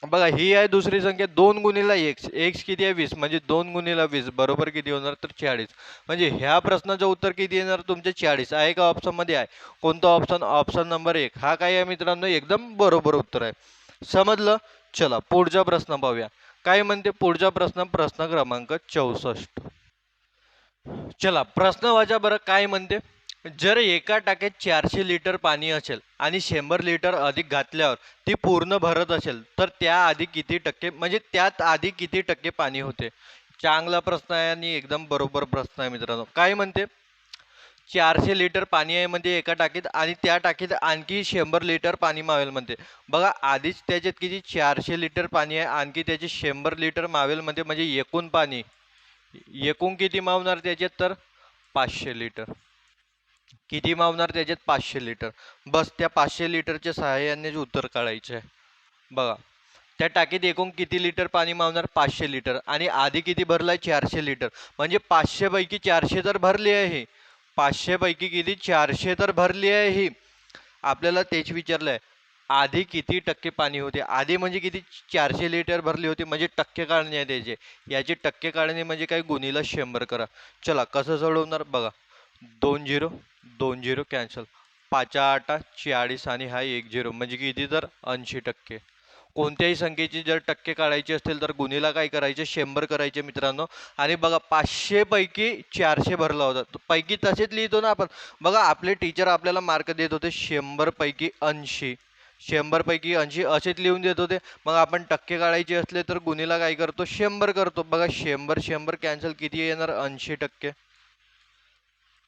S1: बघा ही आहे दुसरी संख्या 2 गुणिला x किती आहे 20, म्हणजे 2 गुणिला 20 बरोबर किती होणार तर 40. म्हणजे ह्या प्रश्नाचं उत्तर किती येणार तुमचे 40 आहे का ऑप्शन मध्ये आहे? कोणता ऑप्शन? ऑप्शन नंबर 1 हा काय आहे मित्रांनो एकदम बरोबर उत्तर आहे. समजलं? चला पुढचा प्रश्न पाहूया. काय म्हणते पुढचा प्रश्न, प्रश्न क्रमांक 64. चला प्रश्न वाचा बरं. काय म्हणते, जर एका टाकीत 400 लिटर पाणी असेल आणि 100 लिटर अधिक घातल्यावर ती पूर्ण भरत असेल तर त्या आधी किती टक्के, म्हणजे त्यात आधी किती टक्के पाणी होते? चांगला प्रश्न आहे आणि एकदम बरोबर प्रश्न आहे मित्रांनो. काय म्हणते, 400 लिटर पाणी आहे म्हणजे एका टाकीत, आणि त्या टाकीत आणखी 100 लिटर पाणी मावेल म्हणते. बघा आधीच त्याच्यात किती 400 लिटर पाणी आहे, आणखी त्याचे 100 लिटर मावेल म्हणते, म्हणजे एकूण पाणी एकूण किती मावणार त्याच्यात, तर 500 लिटर. किती मावणार त्याच्यात, 500 लिटर. बस त्या 500 लिटरच्या सहाय्याने उत्तर काढायचे आहे. बघा त्या टाकीत एकूण किती लिटर पाणी मावणार, 500 लिटर, आणि आधी किती भरलाय, 400 लिटर. म्हणजे 500 पैकी 400 तर भरली आहे. 500 पैकी किती, 400 तर भरली आहे ही. आपल्याला तेच विचारलंय आधी किती टक्के पाणी होते. आधी म्हणजे किती, 400 लिटर भरली होती, म्हणजे टक्के काढणे आहे त्याचे. याची टक्के काढणे म्हणजे काय, गुणीला 100 करा. चला कसं सोडवणार बघा. 2 0 2 0 कॅन्सल, 5 8 40 आणि हा 1 0 म्हणजे किती, तर 80%. कोणत्याही संख्येची जर टक्के काढायची असतील तर गुणीला काय करायचे, 100 करायचे मित्रांनो. आणि बघा 500 पैकी 400 भरला होता, तर पैकी तसेच लिहितो ना आपण. बघा आपले टीचर आपल्याला मार्क देत होते 100 पैकी 80, 100 पैकी 80 असेच लिहून देत होते. मग आपण टक्के काढायचे असले तर गुणीला काय करतो, 100 करतो. बघा 100 100 कॅन्सल, किती येणार, 80%.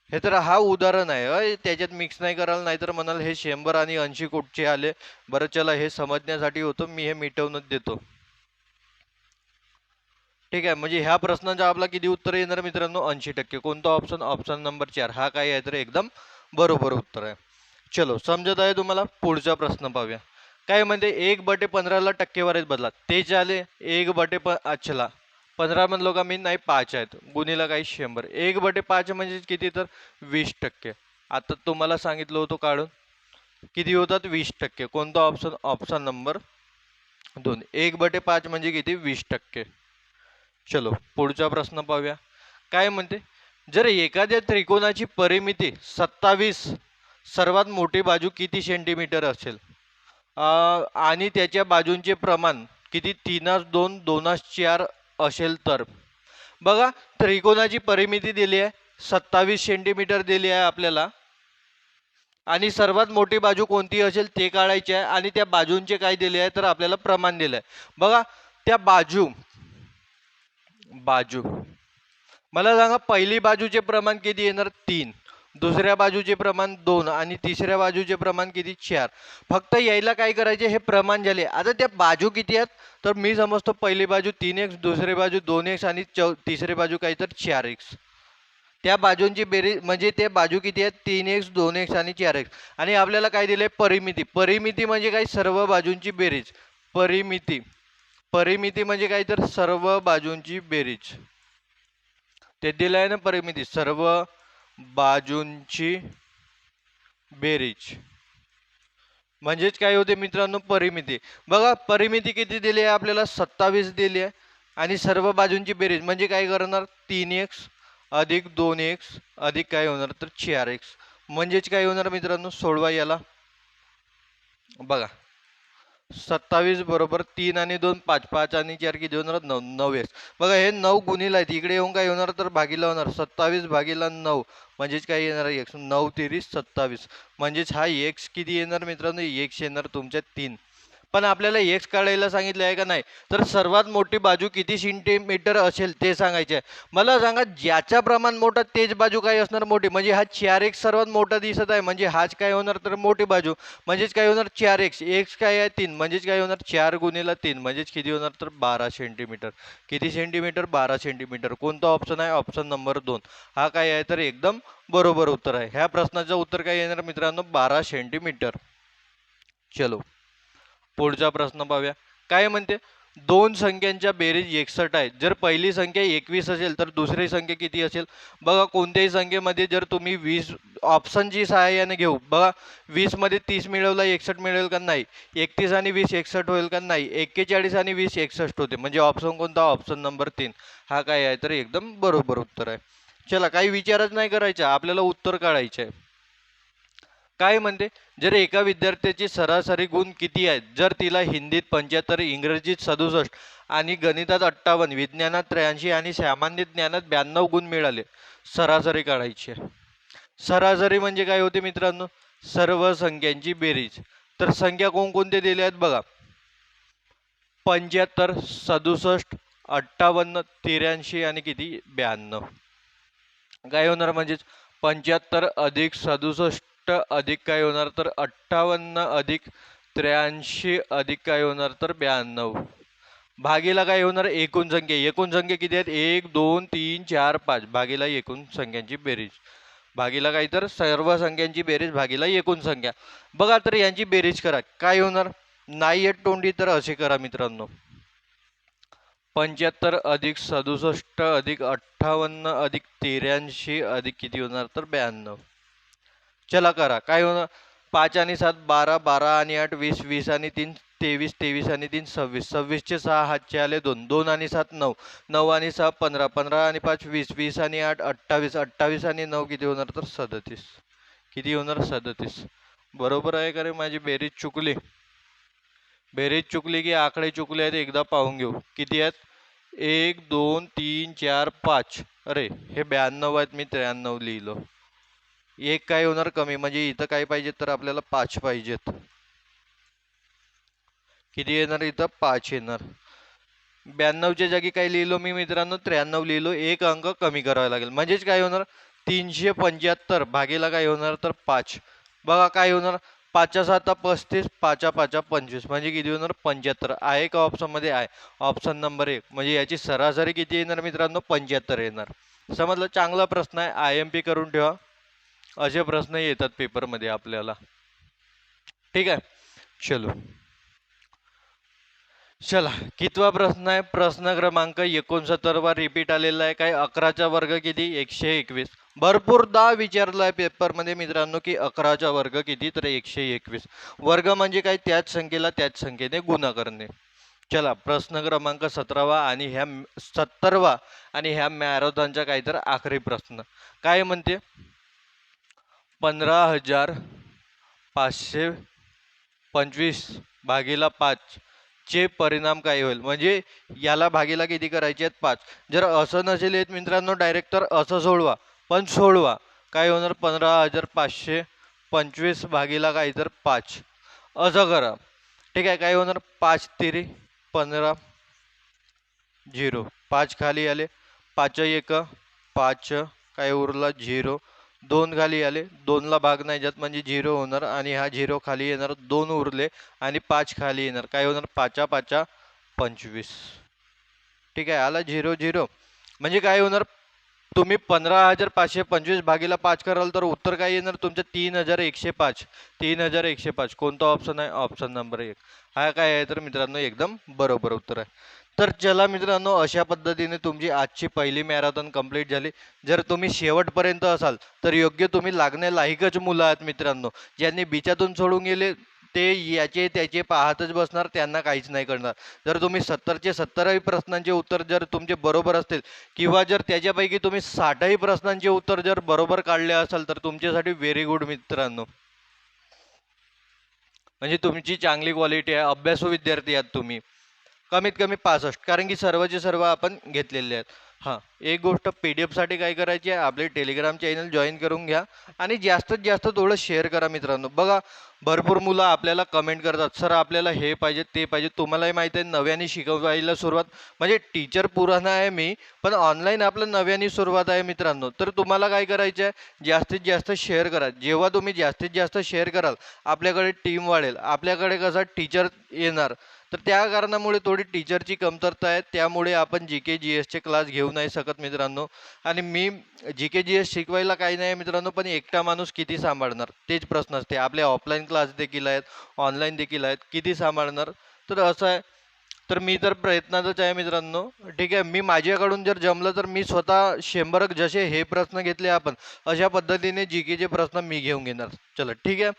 S1: हे तर हा उदाहरण आहे, त्याच्यात मिक्स नाही करायला, नाहीतर म्हणाल हे 100 आणि 80 कुठचे आले. बरं चला हे समजण्यासाठी होतं, मी हे मिटवूनच देतो. ठीक आहे, म्हणजे ह्या प्रश्नाचा आपला किती उत्तर येणार मित्रांनो, 80%. कोणता ऑप्शन, ऑप्शन नंबर 4 हा काय आहे तर एकदम बरोबर उत्तर आहे. चलो समजत आहे तुम्हाला. पुढचा प्रश्न पाहूया. काय म्हणते, 1/15ला टक्केवारीत बदला. ते झाले 1/15, अच्छा 15 म्हणलो का मी, नाही 5 आहेत, गुणीला काही 100. 1/5 म्हणजे किती, तर 20%. आता तुम्हाला सांगितलं होतं काढून किती होतात, 20%. कोणता ऑप्शन, ऑप्शन नंबर 2. 1/5 म्हणजे किती, 20%. चलो पुढचा प्रश्न पाहूया. काय म्हणते, जर एखाद्या त्रिकोणाची परिमिती 27, सर्वात मोठी बाजू किती सेंटीमीटर असेल, आणि त्याच्या बाजूंचे प्रमाण किती, 3:2 2:4 असेल तर. बघा त्रिकोणाची परिमिती दिली आहे, 27 सेंटीमीटर दिली आहे आपल्याला, आणि सर्वात मोठी बाजू कोणती असेल ते काढायचे आहे, आणि त्या बाजूंचे काय दिले आहे तर आपल्याला प्रमाण दिलं आहे. बघा त्या बाजू बाजू मला सांगा, पहिली बाजूचे प्रमाण किती येणार, 3, दुसऱ्या बाजूचे प्रमाण 2, आणि तिसऱ्या बाजूचे प्रमाण किती, 4. फक्त यायला काय करायचे, हे प्रमाण झाले. आता त्या बाजू किती आहेत, तर मी समजतो पहिली बाजू 3x, दुसरी बाजू 2x, आणि तिसरी बाजू काय तर 4x. त्या बाजूंची बेरीज म्हणजे ते बाजू किती आहेत, 3x 2x आणि 4x. आणि आपल्याला काय दिलंय, परिमिती. परिमिती म्हणजे काय, सर्व बाजूंची बेरीज. परिमिती, परिमिती म्हणजे काय तर सर्व बाजूंची बेरीज. ते दिलं आहे ना परिमिती, सर्व बाजूंची बेरीज म्हणजेच काय होते मित्रांनो, परिमिती. बघा परिमिती किती दिली आहे आपल्याला, 27 दिली आहे, आणि सर्व बाजूंची बेरीज म्हणजे काय करणार, 3x अधिक 2x अधिक काय होणार तर 4x. म्हणजेच काय होणार मित्रांनो, सोडवा याला. बघा 27 बरोबर 3 आणि 2 5, 5 आणि 4 किती होणार, 9, 9x. बघा हे 9 गुणीला आहेत, इकडे येऊन काय होणार तर भागीला होणार, 27 भागीला 9 म्हणजेच काय येणार, x. 9 3 27 म्हणजेच हा x किती येणार मित्रांनो, x येणार तुमच्या 3. पण आपल्याला x काढायला सांगितलं आहे का नाही, तर सर्वात मोठी बाजू किती सेंटीमीटर असेल ते सांगायचे आहे. मला सांगा, ज्याचा प्रमाण मोठा तेच बाजू काय असणार मोठी. म्हणजे हा 4x सर्वात मोठा दिसत आहे, म्हणजे हाच काय होणार तर मोठी बाजू. म्हणजेच काय होणार 4x, x काय आहे 3, म्हणजेच काय होणार 4 गुणीला 3 म्हणजेच किती होणार तर 12 सेंटीमीटर. किती सेंटीमीटर, 12 सेंटीमीटर. कोणता ऑप्शन आहे, ऑप्शन नंबर 2 हा काय आहे तर एकदम बरोबर उत्तर आहे. ह्या प्रश्नाचं उत्तर काय येणार मित्रांनो, 12 सेंटीमीटर. चलो पुढचा प्रश्न पाहूया. काय म्हणते, दोन संख्यांच्या बेरीज 61 आहे. जर पहिली संख्या 21 असेल तर दुसरी संख्या किती असेल. बघा कोणत्याही संख्येमध्ये जर तुम्ही 20 ऑप्शनची सहाय्याने घेऊ. बघा 20 मध्ये 30 मिळवला 61 मिळेल का नाही, 31 आणि 20 61 होईल का नाही, 41 आणि 20 61 होते. म्हणजे ऑप्शन कोणता, ऑप्शन नंबर 3 हा काय आहे तर एकदम बरोबर उत्तर आहे. चला काही विचारच नाही करायचा, आपल्याला उत्तर काढायचं आहे. काय म्हणते, जर एका विद्यार्थ्याचे सरासरी गुण किती आहेत, जर तिला हिंदीत 75, इंग्रजीत 67 आणि गणितात 58, विज्ञानात 83 आणि सामान्य ज्ञानात 92 गुण मिळाले, सरासरी काढायची आहे. सरासरी म्हणजे काय होते मित्रांनो, सर्व संख्यांची बेरीज. तर संख्या कोणकोणते दिल्या आहेत बघा, 75, 67, 58, 83 आणि किती 92. काय होणार म्हणजेच 75 अधिक 67 अधिक काय होणार तर 58 अधिक 83 अधिक काय होणार तर 92 भागीला काय होणार एकूण संख्या. एकूण संख्या किती आहेत 1 2 3 4 5 भागीला एकूण संख्यांची बेरीज. भागीला काय तर सर्व संख्यांची बेरीज भागीला एकूण संख्या. बघा तर यांची बेरीज करा काय होणार. नाही येत तोंडी तर असे करा मित्रांनो, 75 अधिक 67 अधिक 58 अधिक 83 अधिक किती होणार तर 92. चला करा काय होणार. 5 आणि 7 12, 12 आणि 8 20, 20 आणि 3 23, 23 आणि 3 26, 26 चे 6 हातचे आले 2, 2 आणि 7 9, 9 आणि 6 15, 15 आणि 5 20, 20 आणि 8 28, 28 आणि 9 किती होणार तर 37. किती होणार 37. बरोबर आहे का रे, माझी बेरीज चुकली. बेरीज चुकली की आकडे चुकले आहेत एकदा पाहून घेऊ. किती आहेत 1 2 3 4 5. अरे हे 92 आहेत, मी 93 लिहिलो. एक काय होणार कमी, म्हणजे इथं काय पाहिजेत तर आपल्याला 5 पाहिजेत. किती येणार इथं 5 येणार. 92च्या जागी काय लिहिलो मी मित्रांनो 93 लिहिलो. एक अंक कमी करावा लागेल. म्हणजेच काय होणार 375 भागीला काय होणार तर 5. बघा काय होणार 5 7 35, 5 5 25 म्हणजे किती होणार 75. आहे का ऑप्शनमध्ये आहे, ऑप्शन नंबर 1. म्हणजे याची सरासरी किती येणार मित्रांनो 75 येणार. समजलं. चांगला प्रश्न आहे, IMP करून ठेवा. असे प्रश्न येतात पेपरमध्ये आपल्याला. ठीक आहे चलो. चला कितवा प्रश्न आहे. प्रश्न क्रमांक 69 रिपीट आलेला आहे. काय 11चा वर्ग किती 121. भरपूरदा विचारला आहे पेपरमध्ये मित्रांनो की 11चा वर्ग किती तर 121. वर्ग म्हणजे काय, त्याच संख्येला त्याच संख्येने गुणा करणे. चला प्रश्न क्रमांक 17 आणि ह्या 70 आणि ह्या मॅरेथॉनचा काय तर आखरी प्रश्न. काय म्हणते 15,525 भागीला 5 चे परिणाम काय होईल. म्हणजे याला भागीला किती करायचे आहेत 5. जर असं नसेल येत मित्रांनो डायरेक्ट तर असं सोडवा, पण सोडवा. काय होणार 15,525 भागीला काय तर 5 असं करा. ठीक आहे. काय होणार 5 3 15 0. 5 खाली आले, 5 1 5 काय उरला 0. 2 खाली आले, 2ला भाग नाही जात म्हणजे 0 होणार आणि हा 0 खाली येणार. 2 उरले आणि 5 खाली येणार. काय होणार 5 5 25. ठीक आहे. आला 0 0. म्हणजे काय होणार तुम्ही 15,525 भागीला 5 कराल तर उत्तर काय येणार तुमचं 3,105. 3,105. कोणता ऑप्शन आहे, ऑप्शन नंबर 1. हा काय आहे तर मित्रांनो एकदम बरोबर उत्तर आहे. तर चला मित्रांनो अशा पद्धतीने तुमची आजची पहिली मॅरेथॉन कंप्लीट झाली. जर तुम्ही शेवटपर्यंत असाल तर योग्य तुम्ही लागण्यालायकच मुलं आहात मित्रांनो. ज्यांनी बिचातून सोडून गेले ते याचे त्याचे पाहतच बसणार, त्यांना काहीच नाही करणार. जर तुम्ही 70चे 70ही प्रश्नांचे उत्तर जर तुमचे बरोबर असतील किंवा जर त्याच्यापैकी तुम्ही 60ही प्रश्नांचे उत्तर जर बरोबर काढले असाल तर तुमच्यासाठी व्हेरी गुड मित्रांनो. म्हणजे तुमची चांगली क्वालिटी आहे, अभ्यासू विद्यार्थी आहात तुम्ही. कमीत कमी 65, कारण की सर्वचे सर्व आपण घेतलेले आहेत. हां एक गोष्ट PDF साठी काय करायची आहे, आपले टेलिग्राम चॅनल जॉईन करून घ्या आणि जास्तीत जास्त थोडं शेअर करा मित्रांनो. बघा भरपूर मुलं आपल्याला कमेंट करतात सर आपल्याला हे पाहिजे ते पाहिजे. तुम्हालाही माहिती आहे नव्याने शिकवायला सुरुवात, म्हणजे टीचर पुराणा आहे मी, पण ऑनलाईन आपलं नव्याने सुरुवात आहे मित्रांनो. तर तुम्हाला काय करायचं आहे जास्तीत जास्त शेअर करा. जेव्हा तुम्ही जास्तीत जास्त शेअर कराल आपल्याकडे टीम वाढेल, आपल्याकडे कसा टीचर येणार. तर त्या कारणामुळे थोडी टीचरची कमतरता आहे, त्यामुळे आपण GK GSचे क्लास घेऊ नाही शकत मित्रांनो. आणि मी GK GS शिकवायला काही नाही मित्रांनो, पण एकटा माणूस किती सांभाळणार तेच प्रश्न असते. आपले ऑफलाईन क्लास देखील आहेत, ऑनलाईन देखील आहेत, किती सांभाळणार. तर असं आहे. तर मी तर प्रयत्नातच आहे मित्रांनो. ठीक आहे. मी माझ्याकडून जर जमलं तर मी स्वतः 100 जसे हे प्रश्न घेतले आपण अशा पद्धतीने GKचे प्रश्न मी घेऊन घेणार. चला ठीक आहे.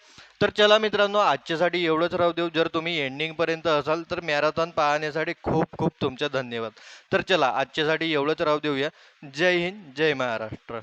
S1: तर चला मित्रांनो आजच्यासाठी एवढंच राहू देऊ. जर तुम्ही एंडिंगपर्यंत असाल तर मॅरेथॉन पाहण्यासाठी खूप खूप तुमचे धन्यवाद. तर चला आजच्यासाठी एवढंच राहू देऊया. जय हिंद, जय महाराष्ट्र.